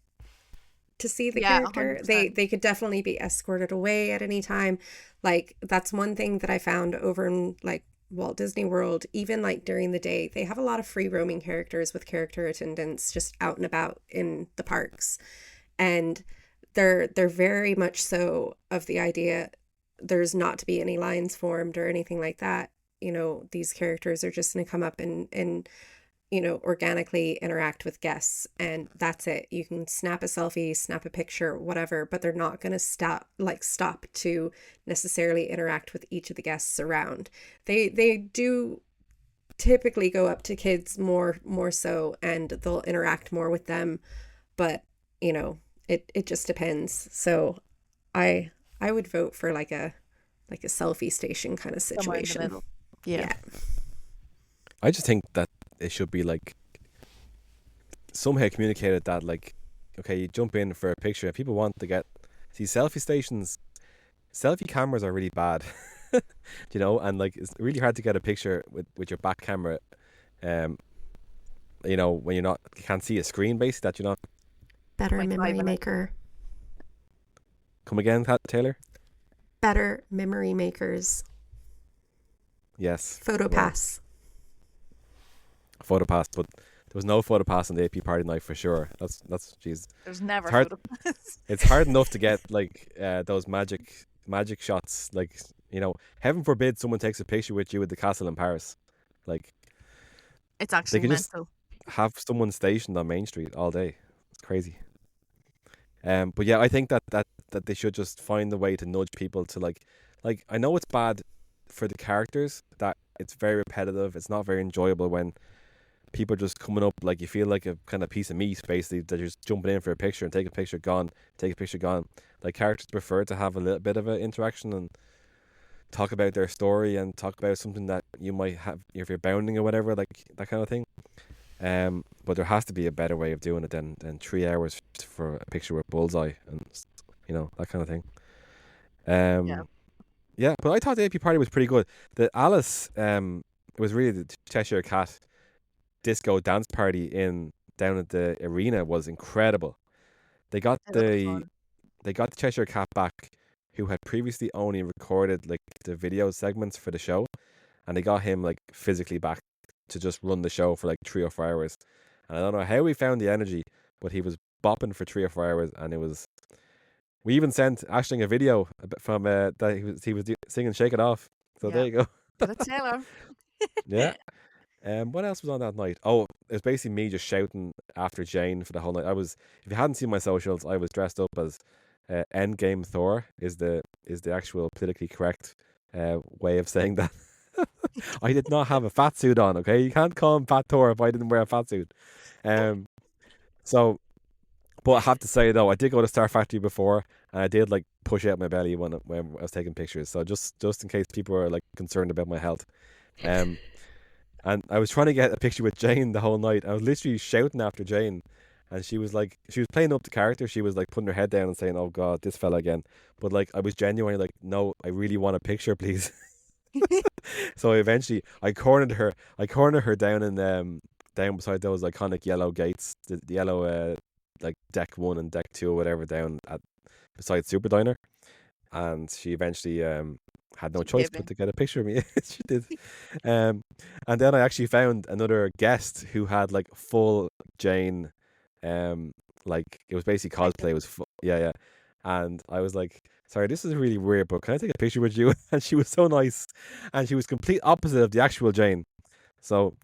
to see the character. 100%. They could definitely be escorted away at any time. Like that's one thing that I found over in like Walt Disney World. Even like during the day, they have a lot of free roaming characters with character attendants just out and about in the parks, and they're very much so of the idea there's not to be any lines formed or anything like that. You know, these characters are just going to come up and you know, organically interact with guests, and that's it. You can snap a selfie, snap a picture, whatever, but they're not going to stop to necessarily interact with each of the guests around. They do typically go up to kids more so, and they'll interact more with them, but you know, it just depends. So I would vote for like a selfie station kind of Somewhere in the situation. middle. Yeah. I just think that it should be like somehow communicated that like, okay, you jump in for a picture. If people want to get see selfie stations, selfie cameras are really bad, you know, and like it's really hard to get a picture with your back camera. You know, when you can't see a screen basically, that you're not. Better Like 5 memory minutes. maker. Come again, Taylor? Better memory makers. Yes. PhotoPass. PhotoPass, but there was no PhotoPass on the AP party night for sure. That's jeez. There's never It's hard- photopass. It's hard enough to get like those magic shots. Like, you know, heaven forbid someone takes a picture with you at the castle in Paris. Like, It's actually could just- mental. have someone stationed on Main Street all day. It's crazy. But yeah, I think that they should just find a way to nudge people to like I know it's bad for the characters that it's very repetitive. It's not very enjoyable when people are just coming up like you feel like a kind of piece of meat basically. They're just jumping in for a picture and take a picture, gone. Take a picture, gone. Like characters prefer to have a little bit of an interaction and talk about their story and talk about something that you might have if you're bounding or whatever, like that kind of thing. But there has to be a better way of doing it than 3 hours for a picture with Bullseye and you know that kind of thing. Yeah, but I thought the AP party was pretty good. The Alice, it was really the Cheshire Cat disco dance party down at the arena was incredible. They got It looked fun. the Cheshire Cat back, who had previously only recorded like the video segments for the show, and they got him like physically back to just run the show for like 3 or 4 hours. And I don't know how we found the energy, but he was bopping for 3 or 4 hours, and it was. We even sent Ashling a video from that he was singing "Shake It Off." So Yeah. there you go. But Taylor. Yeah. What else was on that night? Oh, it was basically me just shouting after Jane for the whole night. If you hadn't seen my socials, I was dressed up as Endgame Thor. Is the actual politically correct way of saying that. I did not have a fat suit on. Okay, you can't call him Fat Thor if I didn't wear a fat suit. So, but I have to say though, I did go to Star Factory before, and I did like push out my belly when I was taking pictures. So just in case people are like concerned about my health, and I was trying to get a picture with Jane the whole night. I was literally shouting after Jane, and she was playing up the character. She was like putting her head down and saying, "Oh God, this fella again." But like I was genuinely like, "No, I really want a picture, please." So eventually, I cornered her down in down beside those iconic yellow gates, the yellow like deck 1 and deck 2 or whatever down beside Super Diner, and she eventually had no choice but to get a picture of me. She did. And then I actually found another guest who had like full Jane, like it was basically cosplay. It was yeah. And I was like, sorry, this is really weird, but can I take a picture with you? And she was so nice, and she was complete opposite of the actual Jane. So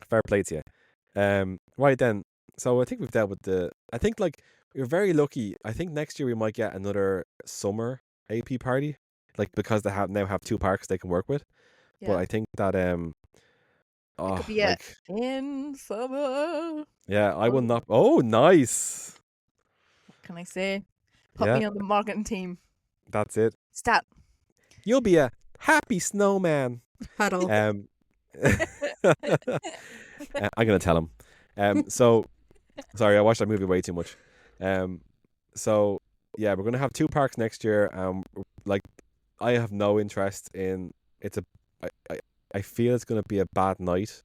fair play to you. Right then. So I think we've dealt with I think like we're very lucky. I think next year we might get another summer AP party, like because they now have 2 parks they can work with. Yeah. But I think that It could be in summer. yeah, I will not. Oh, nice. What can I say? Put Yeah. me on the marketing team. That's it. Stat. You'll be a happy snowman. Huddle. I'm gonna tell him. So sorry, I watched that movie way too much. So yeah, we're gonna have two parks next year. Like I have no interest in. It's a. I feel it's gonna be a bad night.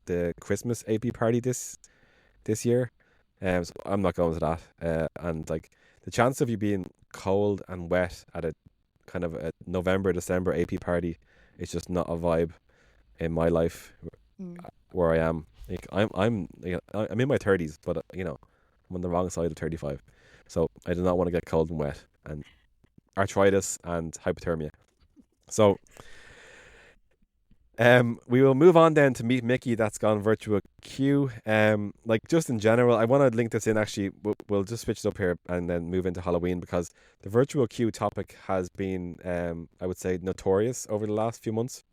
The Christmas AP party this year. So I'm not going to that. And like the chance of you being cold and wet at a kind of a November December AP party is just not a vibe in my life where I am. Like I'm in my 30s, but I'm on the wrong side of 35, so I do not want to get cold and wet and arthritis and hypothermia. So we will move on then to Meet Mickey. That's gone virtual queue. Like just in general, I want to link this in. Actually, we'll just switch it up here and then move into Halloween, because the virtual queue topic has been, I would say, notorious over the last few months.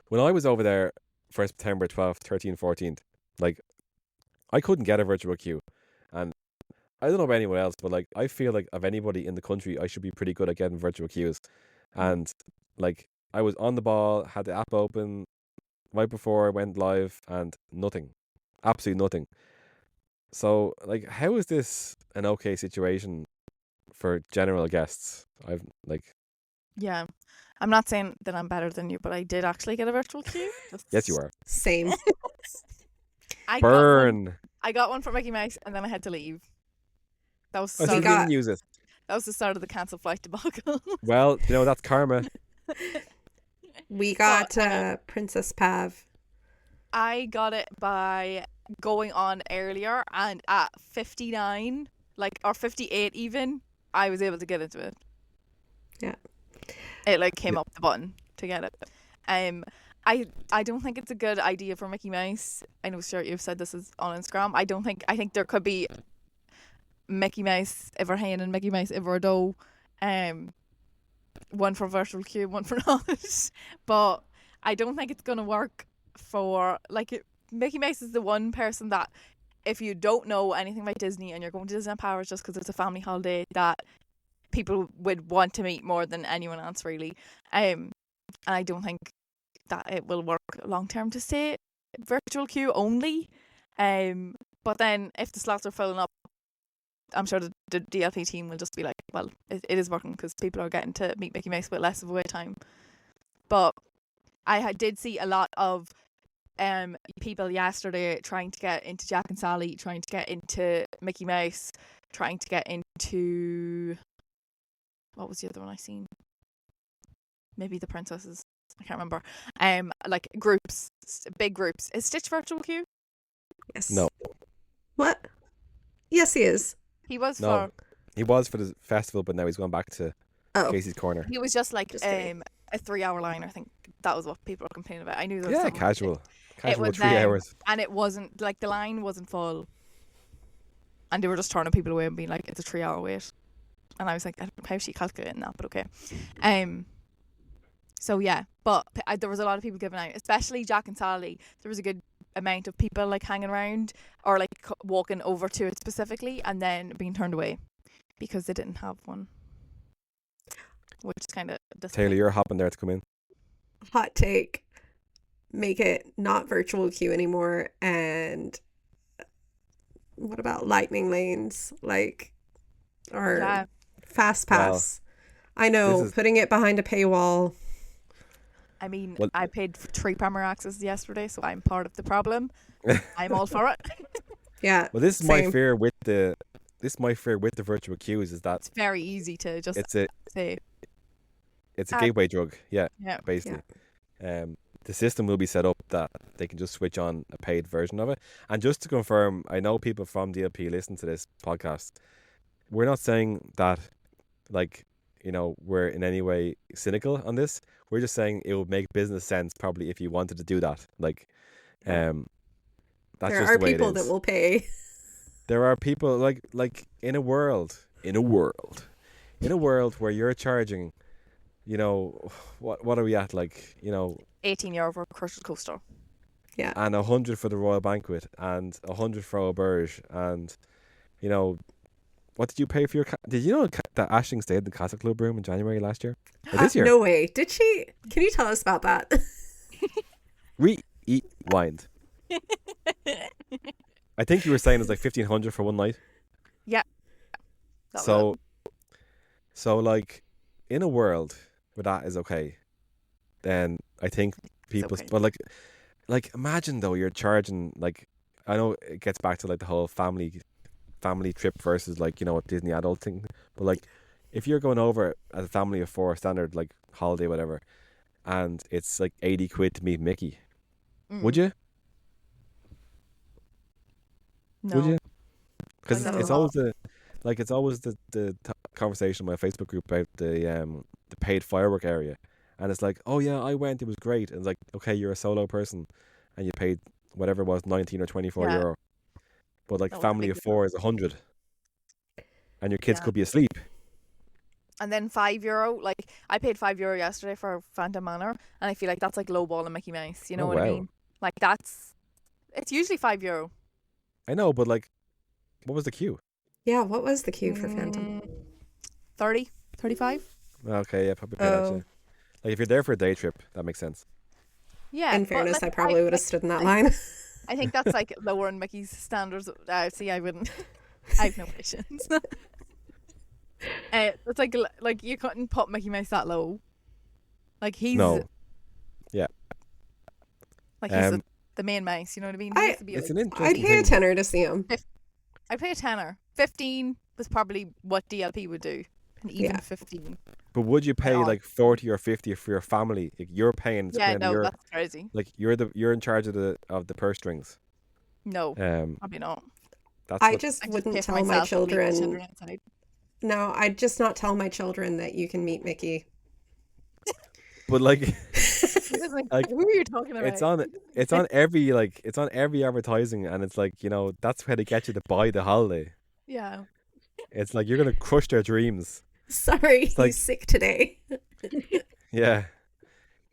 When I was over there for September 12th, 13th, 14th, like I couldn't get a virtual queue, and I don't know about anyone else, but like I feel like of anybody in the country, I should be pretty good at getting virtual queues, and like. I was on the ball, had the app open right before I went live, and nothing. Absolutely nothing. So, like, how is this an okay situation for general guests? Yeah. I'm not saying that I'm better than you, but I did actually get a virtual queue. Yes, you are. Same. Burn. I got one for Mickey Mouse, and then I had to leave. That was the Oh, so start you didn't use it. That was the start of the cancelled flight debacle. Well, that's karma. We got Princess Pav. I got it by going on earlier, and at 59, or 58 even, I was able to get into it. Yeah. It came up the button to get it. I don't think it's a good idea for Mickey Mouse. I know, Stuart, you've said this is on Instagram. I think there could be Mickey Mouse Everhain and Mickey Mouse Everdo. One for virtual queue, one for not. But I don't think it's gonna work for Mickey Mouse is the one person that if you don't know anything about Disney and you're going to Disneyland Paris just because it's a family holiday, that people would want to meet more than anyone else, really. And I don't think that it will work long term to stay virtual queue only. But then if the slots are filling up, I'm sure the DLP team will just be like, well, it is working because people are getting to meet Mickey Mouse with less of a wait time. But I did see a lot of people yesterday trying to get into Jack and Sally, trying to get into Mickey Mouse, trying to get into... What was the other one I seen? Maybe the princesses. I can't remember. Groups, big groups. Is Stitch virtual queue? Yes. No. What? Yes, he is. He was He was for the festival, but now he's gone back to Casey's Corner. He was just a 3-hour line. I think that was what people were complaining about. I knew there was casual 3 hours, and it wasn't the line wasn't full, and they were just turning people away and being like, it's a 3-hour wait, and I was like, I don't know how she calculating that, but okay. So yeah, but there was a lot of people giving out, especially Jack and Sally. There was a good amount of people hanging around or walking over to it specifically and then being turned away because they didn't have one, which is kind of disappointing. Taylor, you're hopping there to come in. Hot take. Make it not virtual queue anymore. And what about lightning lanes? Or fast pass? Well, I know, putting it behind a paywall. I mean, I paid for 3 Premier Access yesterday, so I'm part of the problem. I'm all for it. Yeah. Well, this is my fear with the virtual queues is that it's very easy to just say. It's a gateway drug, basically. Yeah. The system will be set up that they can just switch on a paid version of it. And just to confirm, I know people from DLP listen to this podcast. We're not saying that, we're in any way cynical on this. We're just saying it would make business sense probably if you wanted to do that. That's there just are the way people it is. that will pay. There are people like in a world where you're charging, what are we at? €18 for a Crushed Coaster. Yeah. And 100 for the Royal Banquet and 100 for Auberge and, what did you pay for your... Did you know that Aisling stayed in the Castle Club room in January last year? Or this year? No way. Did she? Can you tell us about that? Rewind. I think you were saying it's $1,500 for one night. Yeah. That was So, like, in a world where that is okay, then I think people. okay. But like, imagine though you're charging like, I know it gets back to like the whole family trip versus like Disney adult thing, but like if you're going over as a family of four standard like holiday whatever, and it's like 80 quid to meet Mickey, would you? Would No. you? Because Like, it's no. always the conversation in my Facebook group about the paid firework area, and it's like, oh yeah, I went, it was great, and it's like, okay, you're a solo person, and you paid whatever it was, 19 or 24 Yeah. euro, but like No, it's a family big of four is 100, and your kids Yeah. could be asleep. And then €5. Like I paid €5 yesterday for Phantom Manor, and I feel like that's like lowballing Mickey Mouse. You know Oh, what I wow. mean? Like it's usually €5. I know, but like, what was the queue? Yeah, what was the queue for Phantom? 30, 35. Okay, yeah, probably pay that. Oh, Yeah. Like if you're there for a day trip, that makes sense. Yeah. in but, fairness, like, I probably would have stood in that line. I think that's like lowering Mickey's standards. See, I wouldn't. I have no patience. It's like you couldn't put Mickey Mouse that low. Like he's No. Yeah. like he's Um, the main mouse. You know what I mean? I- He has to be It's like, an I'd interesting pay a thing. tenner to see him. I'd pay a tenner. 15 was probably what DLP would do, and even Yeah. 15. But would you pay No. like 40 or 50 for your family? Like, you're paying. It's Yeah, gonna be no, your, that's crazy. like you're in charge of the purse strings. No, Um, probably not. that's I what, just I just wouldn't pay for tell my myself and leave the children. outside. No, I'd just not tell my children that you can meet Mickey. but like He was like, Like, who are you talking about? it's on every advertising, and it's like, that's how they get you to buy the holiday. Yeah. It's like you're gonna crush their dreams. Sorry, he's like- sick today. Yeah.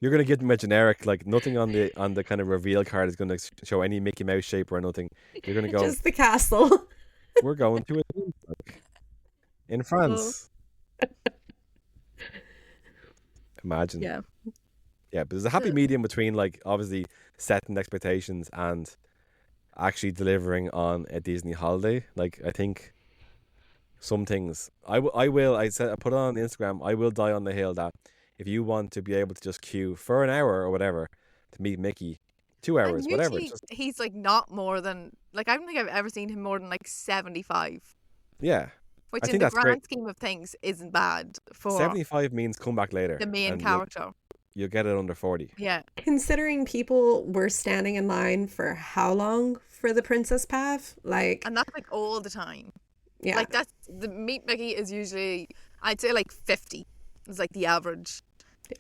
You're gonna give them a generic, like nothing on the kind of reveal card is gonna show any Mickey Mouse shape or nothing. You're gonna go, Just the castle. we're going to a theme park in France. Imagine. Yeah. Yeah, but there's a happy medium between like obviously setting expectations and actually delivering on a Disney holiday. Like I think some things I put it on Instagram, I will die on the hill that if you want to be able to just queue for an hour or whatever to meet Mickey, 2 And hours, whatever. usually he's like not more than like I don't think I've ever seen him more than like 75, Yeah. which I in think the that's great. grand scheme of things isn't bad for 75 means come back later. the main and character. You'll get it under 40. Yeah. Considering people were standing in line for how long for the Princess Path? Like, And that's like all the time. yeah. Like that's the Meet Mickey is usually I'd say like 50 is like the average.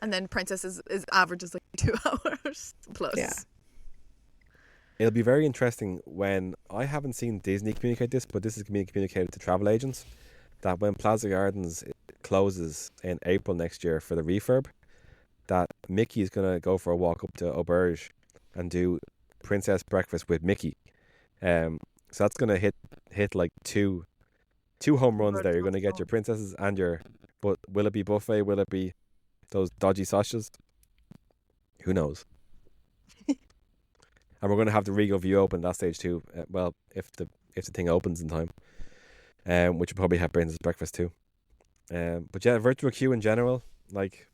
And then Princess is average is like 2 hours plus. Yeah. It'll be very interesting when I haven't seen Disney communicate this, but this is being communicated to travel agents that when Plaza Gardens closes in April next year for the refurb, that Mickey is going to go for a walk up to Auberge and do princess breakfast with Mickey. So that's going to hit like two home runs there. You're going to get your princesses and your, but will it be buffet? Will it be those dodgy sausages? Who knows? And we're going to have the Regal View open at that stage too. Well, if the thing opens in time, which will probably have princess breakfast too. But yeah, virtual queue in general, like,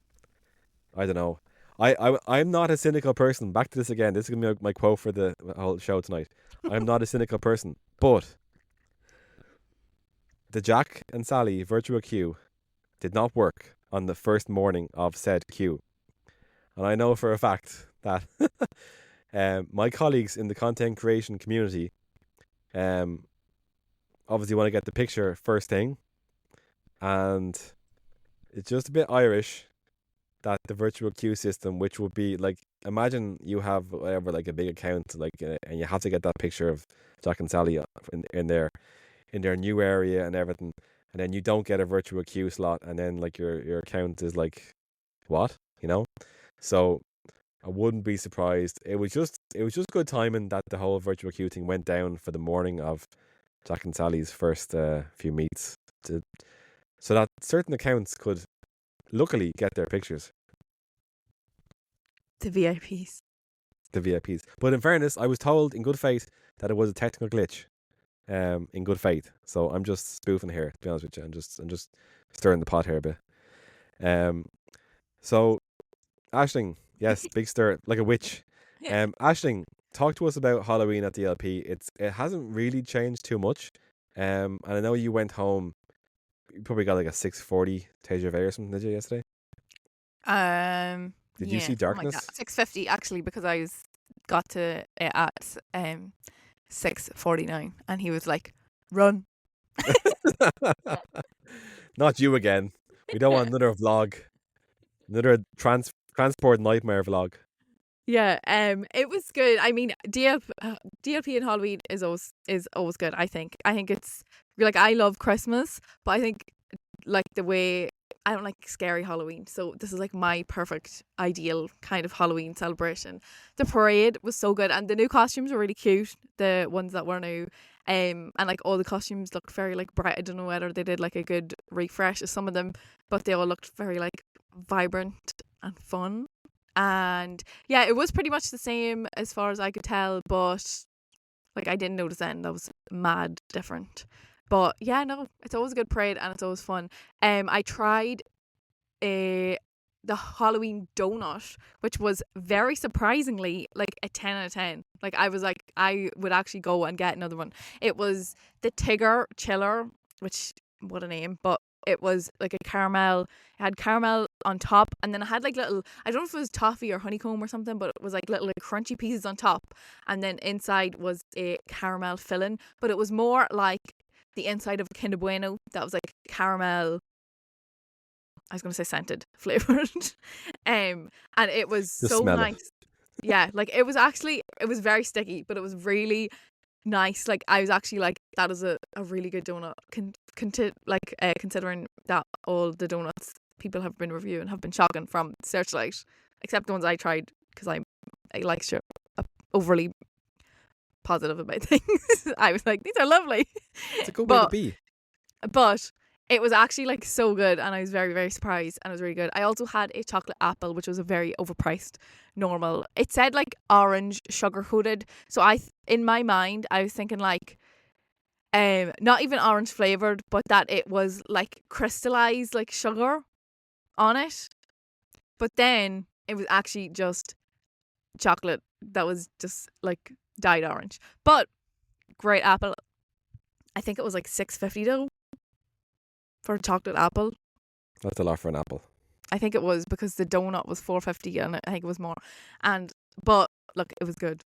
I don't know. I'm not a cynical person. Back to this again. This is gonna be my quote for the whole show tonight. I'm not a cynical person, but the Jack and Sally virtual queue did not work on the first morning of said queue, and I know for a fact that my colleagues in the content creation community, obviously want to get the picture first thing, and it's just a bit Irish that the virtual queue system, which would be like, imagine you have whatever, like a big account, like, and you have to get that picture of Jack and Sally in their new area and everything, and then you don't get a virtual queue slot, and then like your account is like, what, So I wouldn't be surprised. It was just good timing that the whole virtual queue thing went down for the morning of Jack and Sally's first few meets, so that certain accounts could luckily get their pictures. The VIPs. The VIPs. But in fairness, I was told in good faith that it was a technical glitch. in good faith. So I'm just spoofing here, to be honest with you. I'm just stirring the pot here a bit. So Aisling, yes, big stir like a witch. Yeah. Aisling, talk to us about Halloween at the LP. It hasn't really changed too much. And I know you went home. You probably got like a 6:40 TGV or something, did you, yesterday? Did you see darkness? 6:50 actually, because I got to it at 6:49, and he was like, "Run." Not you again. We don't want another vlog. Another transport nightmare vlog. Yeah, it was good. I mean, DLP and Halloween is always good. I think it's like, I love Christmas, but I think like the way I don't like scary Halloween, so this is like my perfect ideal kind of Halloween celebration. The parade was so good, and the new costumes were really cute. The ones that were new, and like all the costumes looked very like bright. I don't know whether they did like a good refresh of some of them, but they all looked very like vibrant and fun. And yeah, it was pretty much the same as far as I could tell, but like I didn't notice then that was mad different. But yeah, no, it's always a good parade and it's always fun. I tried the Halloween donut, which was very surprisingly like a 10 out of 10. Like I was like, I would actually go and get another one. It was the Tigger Chiller, which, what a name, but it was like a caramel. It had caramel on top, and then it had like little, I don't know if it was toffee or honeycomb or something, but it was like little like crunchy pieces on top, and then inside was a caramel filling, but it was more like the inside of a Kinder Bueno that was like caramel, I was going to say scented, flavoured. And it was Just so smell nice. it. Yeah, like it was very sticky, but it was really nice. Like I was actually like, that is a really good donut. Considering that all the donuts people have been reviewing have been shocking from Searchlight, except the ones I tried, because I like overly positive about things. I was like, these are lovely. It's a good way to be. But it was actually like so good, and I was very, very surprised, and it was really good. I also had a chocolate apple, which was a very overpriced normal. It said like orange sugar coated, so in my mind I was thinking like not even orange flavored, but that it was like crystallized like sugar on it. But then it was actually just chocolate that was just like dyed orange. But great apple. I think it was like $6.50 though for a chocolate apple. That's a lot for an apple. I think it was, because the donut was $4.50 and I think it was more. But look, it was good.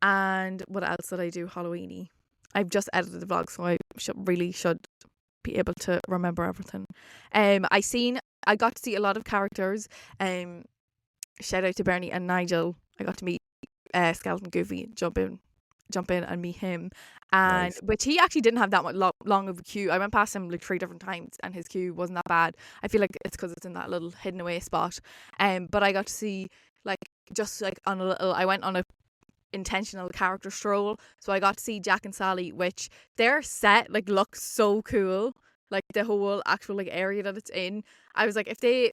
And what else did I do Halloweeny? I've just edited the vlog, so I should be able to remember everything. I got to see a lot of characters. Shout out to Bernie and Nigel. I got to meet Skeleton Goofy, jump in and meet him, and Nice. which he actually didn't have that much long of a queue. I went past him like 3 different times, and his queue wasn't that bad. I feel like it's because it's in that little hidden away spot. But I got to see like just like on a little. I went on a intentional character stroll, so I got to see Jack and Sally, which their set like looks so cool. Like the whole actual like area that it's in. I was like, if they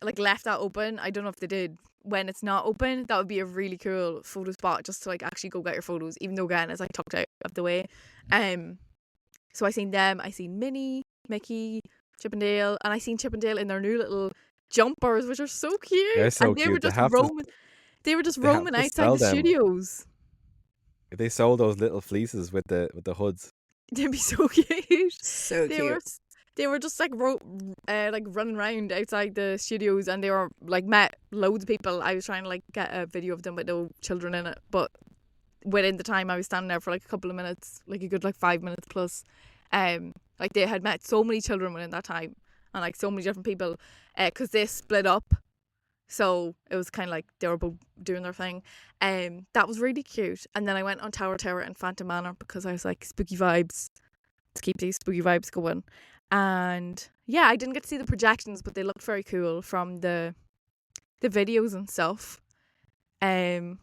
like left that open, I don't know if they did, when it's not open, that would be a really cool photo spot just to like actually go get your photos, even though again it's like tucked out of the way. So I seen them, I seen Minnie, Mickey, Chippendale, and I seen Chippendale in their new little jumpers, which are so cute. They're so and they cute. were just They have roaming to outside sell the them. studios. If they sold those little fleeces with the hoods. They'd be so cute. So cute. They were just like running around outside the studios, and they were like met loads of people. I was trying to like get a video of them with no children in it, but within the time I was standing there for like a couple of minutes, like a good like 5 minutes plus, like they had met so many children within that time, and like so many different people, because they split up, so it was kind of like they were both doing their thing. That was really cute. And then I went on Tower Terror and Phantom Manor, because I was like, spooky vibes, to keep these spooky vibes going. And yeah, I didn't get to see the projections, but they looked very cool from the videos and stuff. Yeah,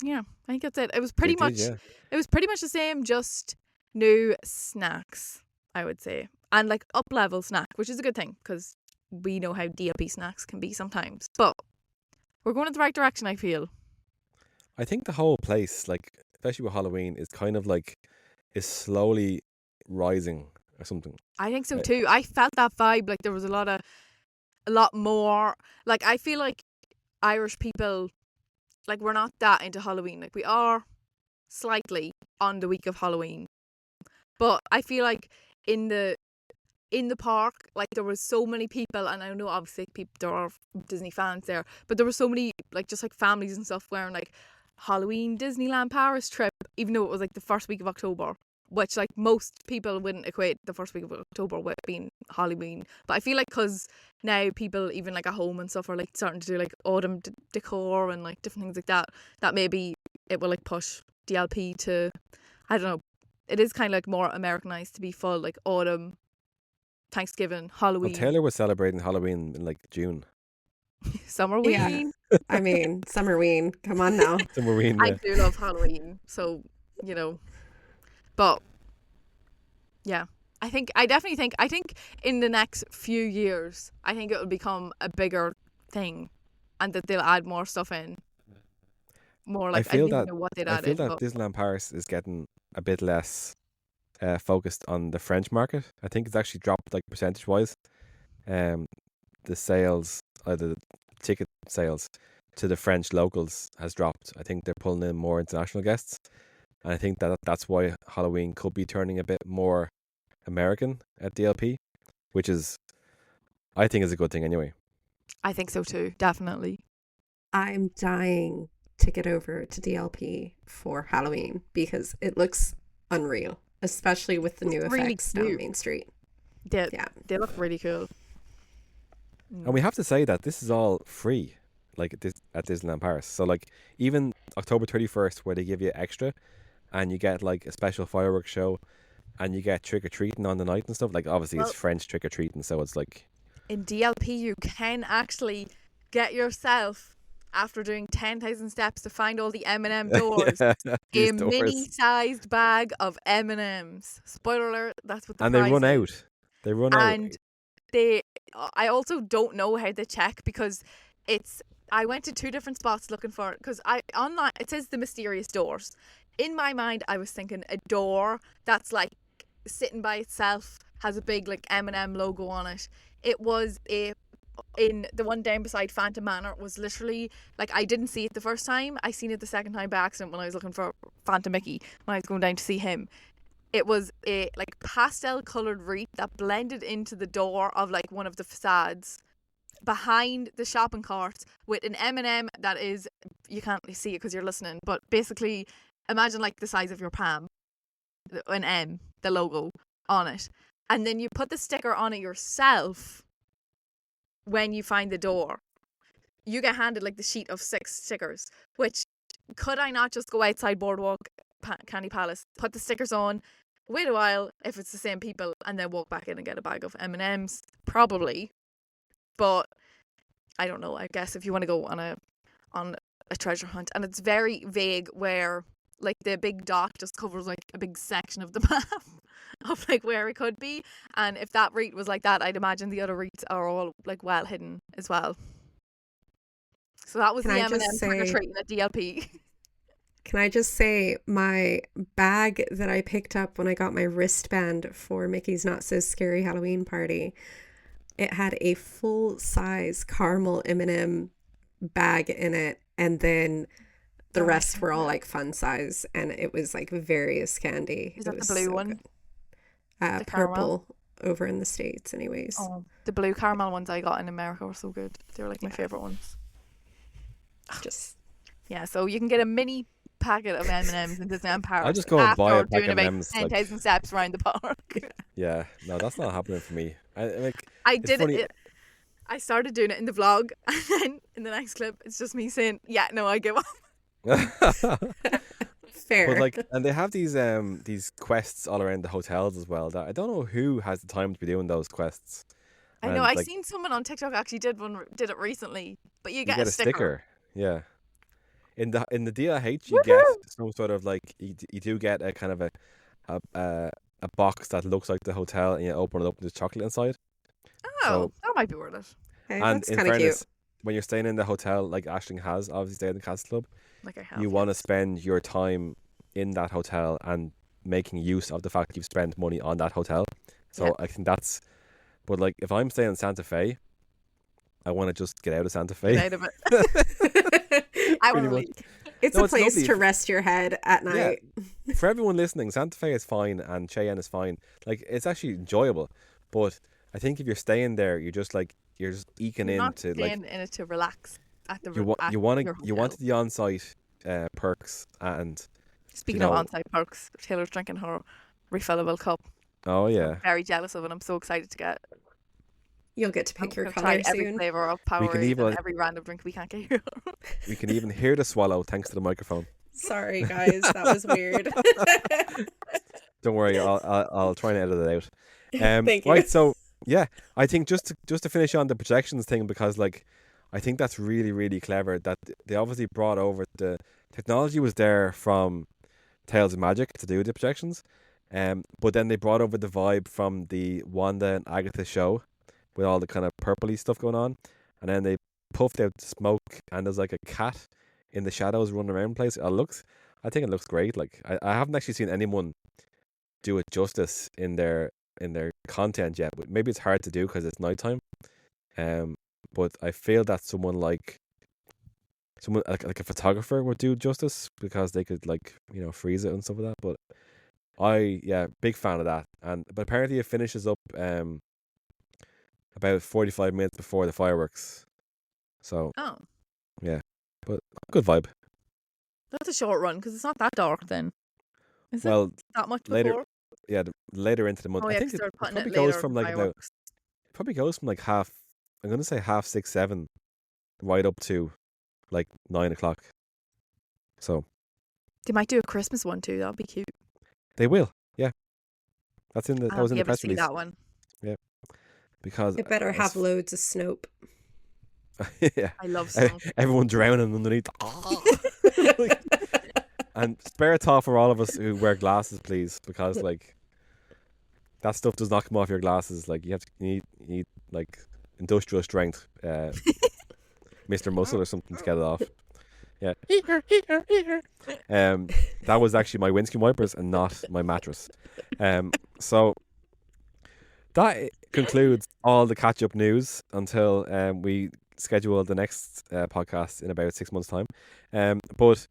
I think that's it. It was pretty much it was pretty much the same, just new snacks, I would say, and like up level snack, which is a good thing, because we know how DLP snacks can be sometimes. But we're going in the right direction, I feel. I think the whole place, like especially with Halloween, is kind of like is slowly rising or something. I think so Uh, too. I felt that vibe. Like there was a lot more. Like I feel like Irish people, like we're not that into Halloween. Like we are slightly on the week of Halloween, but I feel like in the park, like there was so many people, and I know obviously people there are Disney fans there, but there were so many like just like families and stuff wearing like Halloween Disneyland Paris trip, even though it was like the first week of October, which like most people wouldn't equate the first week of October with being Halloween. But I feel like because now people even like at home and stuff are like starting to do like autumn decor and like different things like that, that maybe it will like push DLP to, I don't know, it is kind of like more Americanized to be full like autumn, Thanksgiving, well, Halloween, Taylor was celebrating Halloween in like June. Summerween. I mean, Summerween. Come on now. Summerween, I yeah. do love Halloween, so you know, but yeah, I definitely think in the next few years, I think it will become a bigger thing, and that they'll add more stuff in. More like I feel don't even that know what they'd I add feel in, that but Disneyland Paris is getting a bit less focused on the French market. I think it's actually dropped like percentage wise. The sales, the ticket sales to the French locals has dropped. I think they're pulling in more international guests, and I think that's why Halloween could be turning a bit more American at DLP, which is, I think, is a good thing anyway. I think so too, definitely. I'm dying to get over to DLP for Halloween because it looks unreal, especially with the new really effects down cute. Main Street. They Yeah. they look really cool. And we have to say that this is all free, like at Disneyland Paris. So like even October 31st, where they give you extra, and you get like a special fireworks show, and you get trick or treating on the night and stuff. Like obviously Well- it's French trick or treating, so it's like In DLP, you can actually get yourself, after doing 10,000 steps to find all the M&M doors, yeah, a these doors. mini-sized bag of M&Ms. Spoiler alert, that's what the And they price run is. out. They run out. And I also don't know how they check, because I went to 2 different spots looking for it, because online it says the mysterious doors. In my mind, I was thinking a door that's like sitting by itself, has a big like M&M logo on it. It was in the one down beside Phantom Manor was literally like, I didn't see it the first time. I seen it the second time by accident when I was looking for Phantom Mickey when I was going down to see him. It was a like pastel coloured wreath that blended into the door of like one of the facades behind the shopping cart, with an M&M that is, you can't really see it because you're listening, but basically imagine like the size of your palm, an M, the logo on it, and then you put the sticker on it yourself. When you find the door, you get handed like the sheet of 6 stickers, which, could I not just go outside Boardwalk Candy Palace, put the stickers on, wait a while if it's the same people, and then walk back in and get a bag of M&Ms? Probably. But I don't know, I guess if you want to go on a treasure hunt, and it's very vague where like the big dot just covers like a big section of the map of like where it could be, and if that wreath was like that, I'd imagine the other wreaths are all like well hidden as well. So that was Can the I M&M just trick or say- treating at DLP. Can I just say, my bag that I picked up when I got my wristband for Mickey's Not So Scary Halloween party, it had a full-size caramel M&M bag in it, and then the Oh, I rest see were all that. like fun size, and it was like various candy. Is It that the was blue so one? good. The caramel? Purple over in the States anyways. Oh, the blue caramel ones I got in America were so good. They were like my favourite ones. Just Yeah, so you can get a mini packet of M&Ms in Disneyland Paris. I'll just go and buy a after pack doing of about M&Ms, like- 10,000 steps around the park. Yeah, no, that's not happening for me. I It's did funny- it. I started doing it in the vlog, and then in the next clip, it's just me saying, "Yeah, no, I give up." fair. But like, and they have these quests all around the hotels as well. That I don't know who has the time to be doing those quests. I And, know. I like, seen someone on TikTok actually did it recently, but you you get get a sticker. Yeah. In the DLH, you get some sort of like you do get a kind of a box that looks like the hotel, and you open it up and there's chocolate inside. Oh, So- that might be worth it. Hey, And that's in kind of fairness, cute. when you're staying in the hotel, like Aisling has obviously stayed in the Castle Club, Like I have. you want to yes. spend your time in that hotel and making use of the fact that you've spent money on that hotel. So Yeah. I think that's. But like, if I'm staying in Santa Fe, I want to just get out of Santa Fe. Get out of it. I Pretty will much. leave. It's No, a it's place lovely. to rest your head at night. For everyone listening, Santa Fe is fine and Cheyenne is fine. Like, it's actually enjoyable. But I think if you're staying there, you're just eking You're not into staying like in it to relax at the you at you your wanted hotel. the on-site perks and Speaking know- of on-site perks, Taylor's drinking her refillable cup. oh So yeah, I'm very jealous of it. I'm so excited to get. You'll get to I'm pick your gonna try color every soon. flavour of Powerade even- and every random drink we can't get here. we can even hear the swallow thanks to the microphone. Sorry, guys, that was weird. Don't worry, I'll try and edit it out. Thank you. Right, so yeah, I think just to finish on the projections thing, because like I think that's really, really clever that they obviously brought over the technology was there from Tales of Magic to do the projections, but then they brought over the vibe from the Wanda and Agatha show with all the kind of purpley stuff going on, and then they puffed out smoke and there's like a cat in the shadows running around the place. I think it looks great. Like I haven't actually seen anyone do it justice in their content yet. But maybe it's hard to do because it's nighttime. But I feel that someone like a photographer would do justice because they could freeze it and stuff like that. But big fan of that. But apparently it finishes up about 45 minutes before the fireworks. So Oh, but good vibe. that's a short run because it's not that dark then. Is it Well, that much later- before? later into the month. Oh I yeah, think 'cause it they're putting probably it goes later from with like about fireworks. probably goes from like half. I'm gonna say 6:30, 7, right up to like 9 o'clock. So They might do a Christmas one too. That'd be cute. they will, yeah. That was in I'll the be able to press see release that one. because It better as have loads of Snope. yeah, I love snow. everyone drowning underneath. And spare a thought for all of us who wear glasses, please, because like that stuff does not come off your glasses. Like you need like industrial strength, Mr. Muscle or something to get it off. Yeah. That was actually my windscreen wipers and not my mattress. So that concludes all the catch-up news until we schedule the next podcast in about 6 months' time. But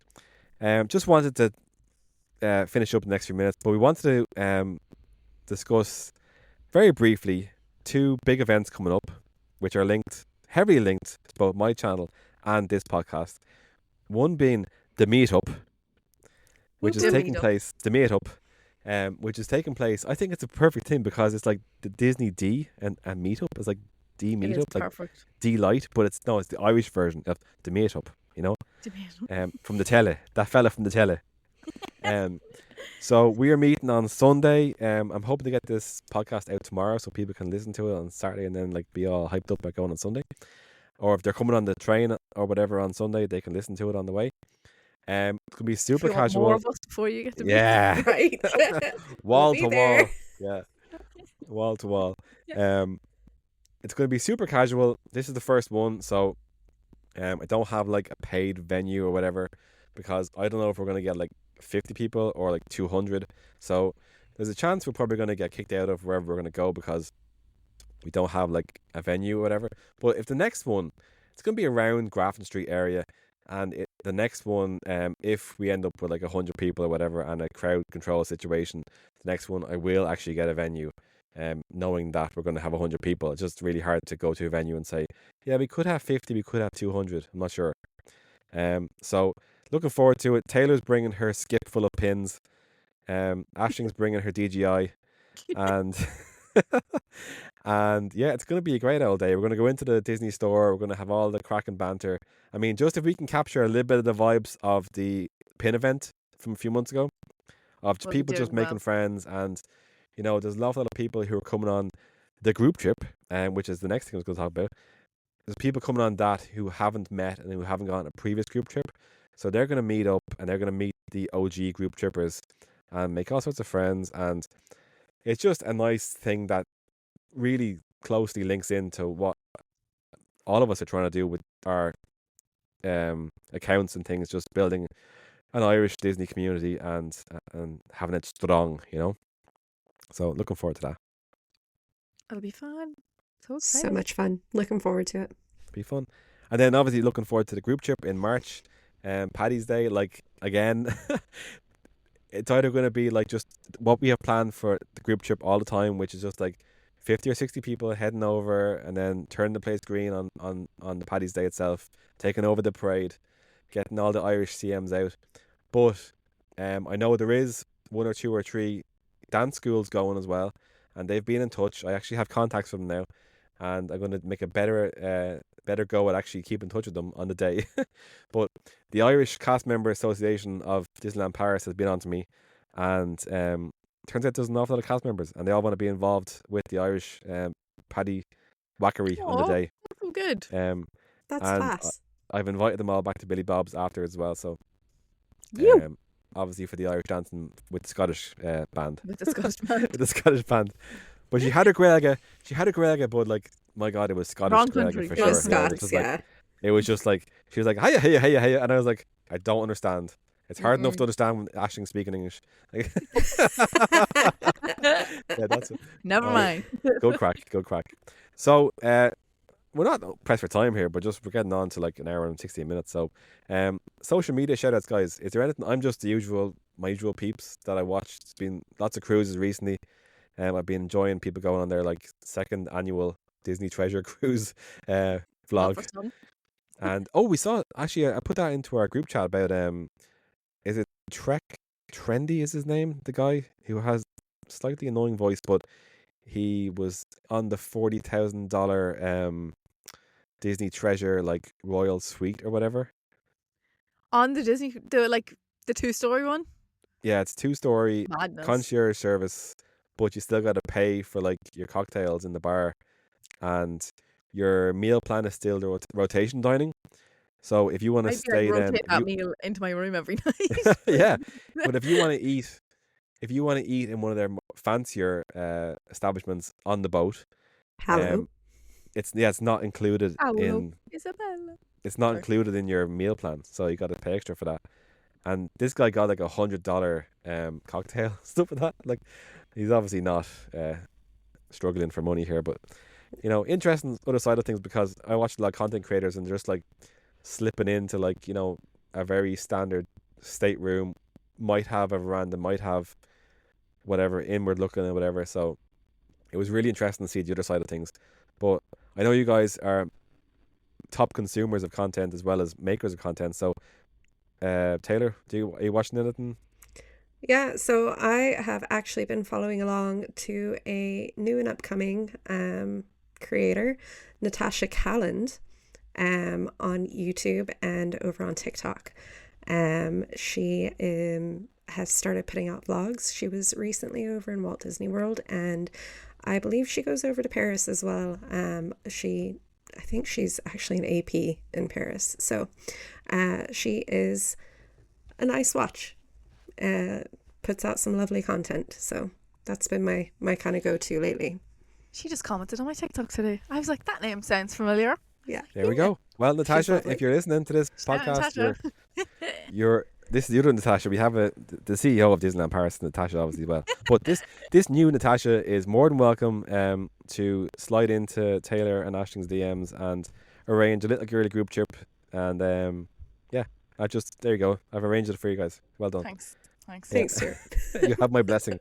just wanted to finish up the next few minutes. But we wanted to discuss very briefly 2 big events coming up, which are heavily linked to both my channel and this podcast. One being the meetup, which is The taking meetup. place. The meetup, which is taking place. I think it's a perfect thing because it's like the Disney D and meetup. It's like D It is meetup, like perfect. D light, but it's the Irish version of the meetup. From the tele, that fella from the tele. So we are meeting on Sunday. I'm hoping to get this podcast out tomorrow so people can listen to it on Saturday and then like be all hyped up about going on Sunday. Or if they're coming on the train or whatever on Sunday, they can listen to it on the way. It's gonna be super If you want casual. more of us before you get to meet. Yeah, Right. wall be to there. wall. Yeah, wall to wall. It's going to be super casual. This is the first one, so I don't have like a paid venue or whatever because I don't know if we're going to get like 50 people or like 200. So there's a chance we're probably going to get kicked out of wherever we're going to go because we don't have like a venue or whatever. But if the next one, it's going to be around Grafton Street area, and the next one, if we end up with like 100 people or whatever and a crowd control situation, the next one I will actually get a venue. Knowing that we're going to have 100 people, it's just really hard to go to a venue and say, yeah, we could have 50, we could have 200. I'm not sure. So looking forward to it. Taylor's bringing her skip full of pins. Ashling's bringing her DJI, and and yeah, it's going to be a great old day. We're going to go into the Disney store. We're going to have all the cracking banter. I mean, just if we can capture a little bit of the vibes of the pin event from a few months ago, of We'll be people just doing making well. friends, and there's a lot of people who are coming on the group trip, which is the next thing I was going to talk about. There's people coming on that who haven't met and who haven't gone on a previous group trip, so they're going to meet up and they're going to meet the OG group trippers and make all sorts of friends, and it's just a nice thing that really closely links into what all of us are trying to do with our accounts and things, just building an Irish Disney community and having it strong, you know. So looking forward to that. It'll be fun. So So excited. much fun. Looking forward to it. It'll be fun. And then obviously looking forward to the group trip in March, Paddy's Day. Like again, it's either going to be like just what we have planned for the group trip all the time, which is just like 50 or 60 people heading over and then turning the place green on the Paddy's Day itself, taking over the parade, getting all the Irish CMs out. But I know there is 1 or 2 or 3 dance schools going as well, and they've been in touch. I actually have contacts with them now, and I'm going to make a better go at actually keeping in touch with them on the day. But the Irish Cast Member Association of Disneyland Paris has been on to me, and turns out there's an awful lot of cast members, and they all want to be involved with the Irish paddy whackery on the Aw. day. Oh, good. That's And class. I've invited them all back to Billy Bob's after as well. So, You. obviously for the Irish dancing with the Scottish band. With the Scottish band. With the Scottish band. But she had her Gaeilge. She had her Gaeilge, but like, my God, it was Scottish Wrong Gaeilge country. for It sure. Was Yeah, Scots, like, yeah. it was just like, she was like, hiya, hiya, hiya, hiya. And I was like, I don't understand. It's hard enough to understand when Ashling speaking English. Like, yeah, that's it. Never Oh, mind. Good crack, good crack. So, we're not pressed for time here, but just we're getting on to like an hour and 16 minutes. So, social media shout outs, guys. Is there anything? I'm just my usual peeps that I watched. It's been lots of cruises recently. I've been enjoying people going on their like 2nd annual Disney Treasure Cruise Not vlog. for some. And we saw actually I put that into our group chat about is it Trek Trendy is his name, the guy who has slightly annoying voice, but he was on the $40,000 Disney Treasure like Royal Suite or whatever. On the Disney, the 2-story one. Yeah, it's 2-story Madness. concierge service, but you still got to pay for like your cocktails in the bar, and your meal plan is still the rotation dining. So if you want to I'd be stay, like, then rotate that meal into my room every night. yeah. But if you want to eat in one of their fancier establishments on the boat, Hello. it's not included Hello. in Isabella. it's not Sorry. included in your meal plan, so you got to pay extra for that. And this guy got like $100 cocktail stuff like that. Like, he's obviously not struggling for money here, but you know, interesting other side of things, because I watched a lot of content creators and they're just like slipping into like, you know, a very standard stateroom, might have a veranda, might have whatever inward looking and whatever. So it was really interesting to see the other side of things. But I know you guys are top consumers of content as well as makers of content. So Taylor, are you watching anything? Yeah, so I have actually been following along to a new and upcoming creator, Natasha Calland, on YouTube and over on TikTok. She has started putting out vlogs. She was recently over in Walt Disney World, and I believe she goes over to Paris as well. I think she's actually an AP in Paris. So she is a nice watch. Puts out some lovely content. So that's been my kind of go-to lately. She just commented on my TikTok today. I was like, that name sounds familiar. Yeah. There we go. Well, Natasha, lovely. if you're listening to this Shout out, podcast, Natasha. you're this is the other Natasha. We have the CEO of Disneyland Paris, Natasha, obviously as well. But this new Natasha is more than welcome to slide into Taylor and Ashling's DMs and arrange a little girly group trip. And yeah, there you go. I've arranged it for you guys. Well done. Thanks. Thanks, Stuart. You have my blessing.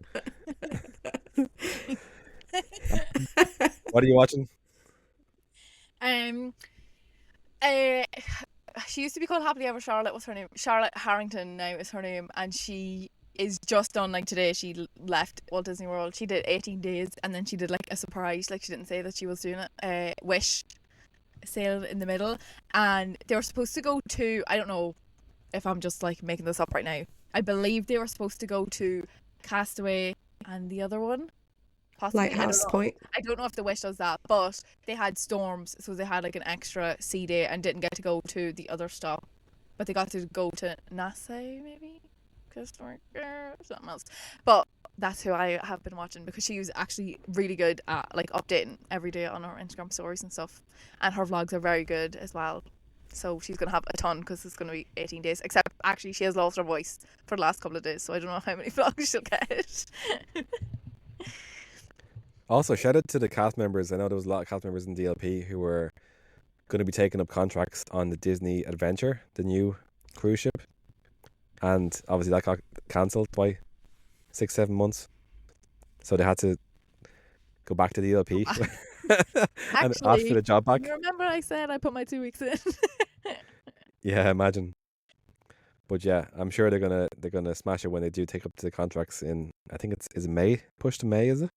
What are you watching? She used to be called Happily Ever Charlotte. What's her name? Charlotte Harrington now is her name, and she is just done like today. She left Walt Disney World. She did 18 days, and then she did like a surprise. Like, she didn't say that she was doing it. Wish sailed in the middle, and they were supposed to go to, I don't know if I'm just like making this up right now. I believe they were supposed to go to Castaway and the other one. Possibly. Lighthouse Point. I don't know if the Wish does that, but they had storms, so they had like an extra sea day and didn't get to go to the other stop, but they got to go to Nassau, maybe something else. But that's who I have been watching, because she was actually really good at like updating every day on her Instagram stories and stuff, and her vlogs are very good as well. So she's gonna have a ton, because it's gonna be 18 days. Except actually she has lost her voice for the last couple of days, so I don't know how many vlogs she'll get. Also, shout out to the cast members. I know there was a lot of cast members in DLP who were going to be taking up contracts on the Disney Adventure, the new cruise ship. And obviously that got cancelled by 6-7 months. So they had to go back to DLP and ask for the job back. You remember I said I put my 2 weeks in? Yeah, imagine. But yeah, I'm sure they're gonna smash it when they do take up the contracts in, I think is it May? Pushed to May, is it?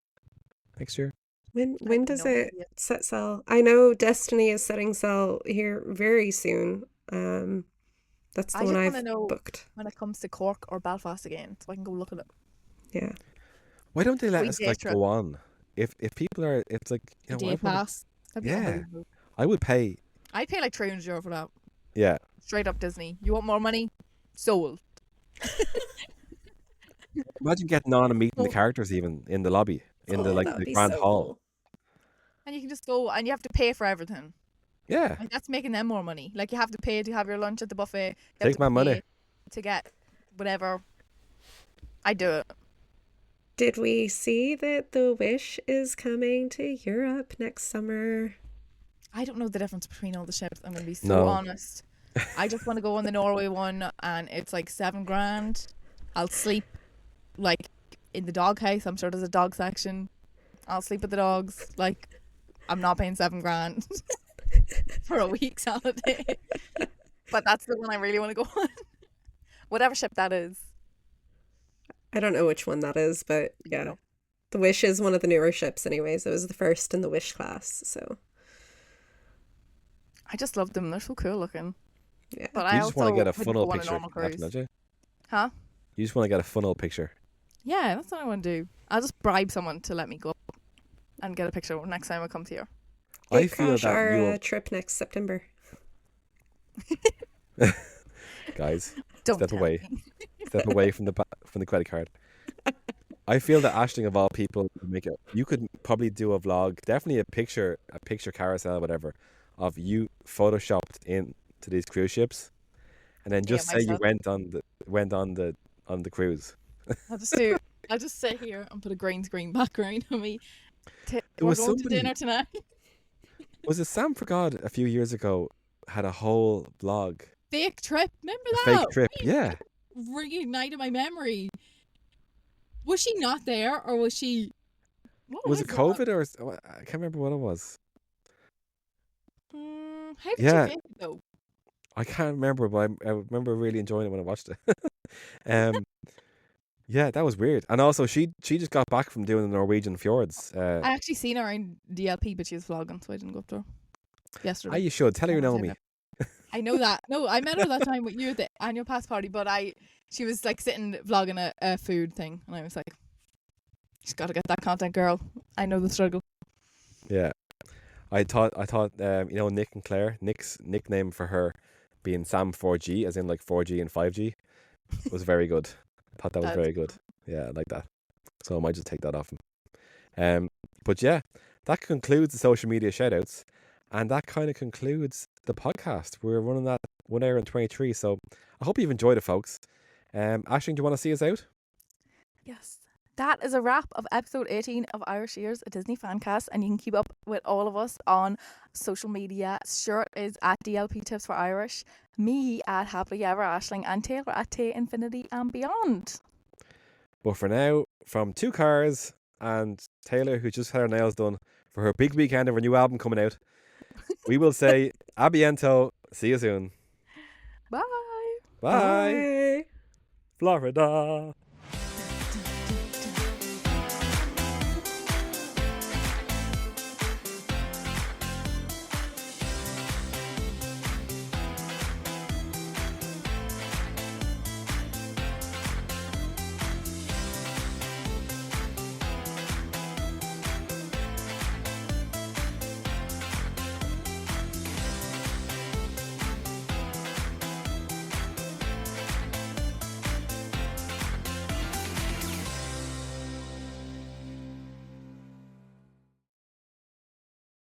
Next year? When does it set sail? I know Destiny is setting sail here very soon. That's the one I've booked. When it comes to Cork or Belfast again, so I can go look at it. Yeah. Why don't they let us go on? If people are, it's like, you know, day pass. Yeah, I would pay. I'd pay like €300 for that. Yeah. Straight up Disney. You want more money? Sold. Imagine getting on and meeting the characters even in the lobby, in the grand hall. Cool. And you can just go, and you have to pay for everything. Yeah. Like, that's making them more money. Like, you have to pay to have your lunch at the buffet. Takes my money to get whatever. I do it. Did we see that the Wish is coming to Europe next summer? I don't know the difference between all the ships. I'm going to be so honest. I just want to go on the Norway one, and it's like $7,000. I'll sleep like in the dog house. I'm sure there's a dog section. I'll sleep with the dogs. Like, I'm not paying $7,000 for a week's holiday. But that's the one I really want to go on. Whatever ship that is. I don't know which one that is, but yeah. No. The Wish is one of the newer ships anyways. It was the first in the Wish class, so. I just love them. They're so cool looking. Yeah. But you just want to get a funnel picture, don't you? Huh? You just want to get a funnel picture. Yeah, that's what I want to do. I'll just bribe someone to let me go and get a picture next time I come to here. I feel that our trip next September. Guys, don't step away. Step away from the credit card. I feel that Aisling, of all people, you could probably do a vlog, definitely a picture carousel, whatever, of you photoshopped into these cruise ships, and then just say you went on the cruise. I'll just sit here and put a green screen background on me. We're going to dinner tonight. Was it Sam for God a few years ago had a whole vlog? Fake trip, remember that? Fake trip, yeah. Reignited my memory. Was she not there, or was she? Was it COVID or I can't remember what it was. How did you fake it though? I can't remember, but I remember really enjoying it when I watched it. Yeah, that was weird. And also, she just got back from doing the Norwegian fjords. I actually seen her in DLP, but she was vlogging, so I didn't go up to her yesterday. You should tell her you know me. I know that. No, I met her that time with you at the annual pass party, but she was like sitting vlogging a food thing, and I was like, she's got to get that content, girl. I know the struggle. Yeah, I thought you know, Nick and Claire, Nick's nickname for her being Sam 4G, as in like 4G and 5G, was very good. I thought that was very good. Yeah, I like that. So I might just take that off him. But yeah, that concludes the social media shoutouts, and that kind of concludes the podcast. We're running that 1 hour and 23, so I hope you've enjoyed it, folks. Aisling, do you want to see us out? Yes. That is a wrap of episode 18 of Irish Ears, a Disney fan cast, and you can keep up with all of us on social media. Stuart is at DLP Tips for Irish, me at Happily Ever Aisling, and Taylor at Tay Infinity and Beyond. But for now, from two cars and Taylor, who just had her nails done for her big weekend of her new album coming out, we will say a biento. See you soon. Bye. Bye. Florida.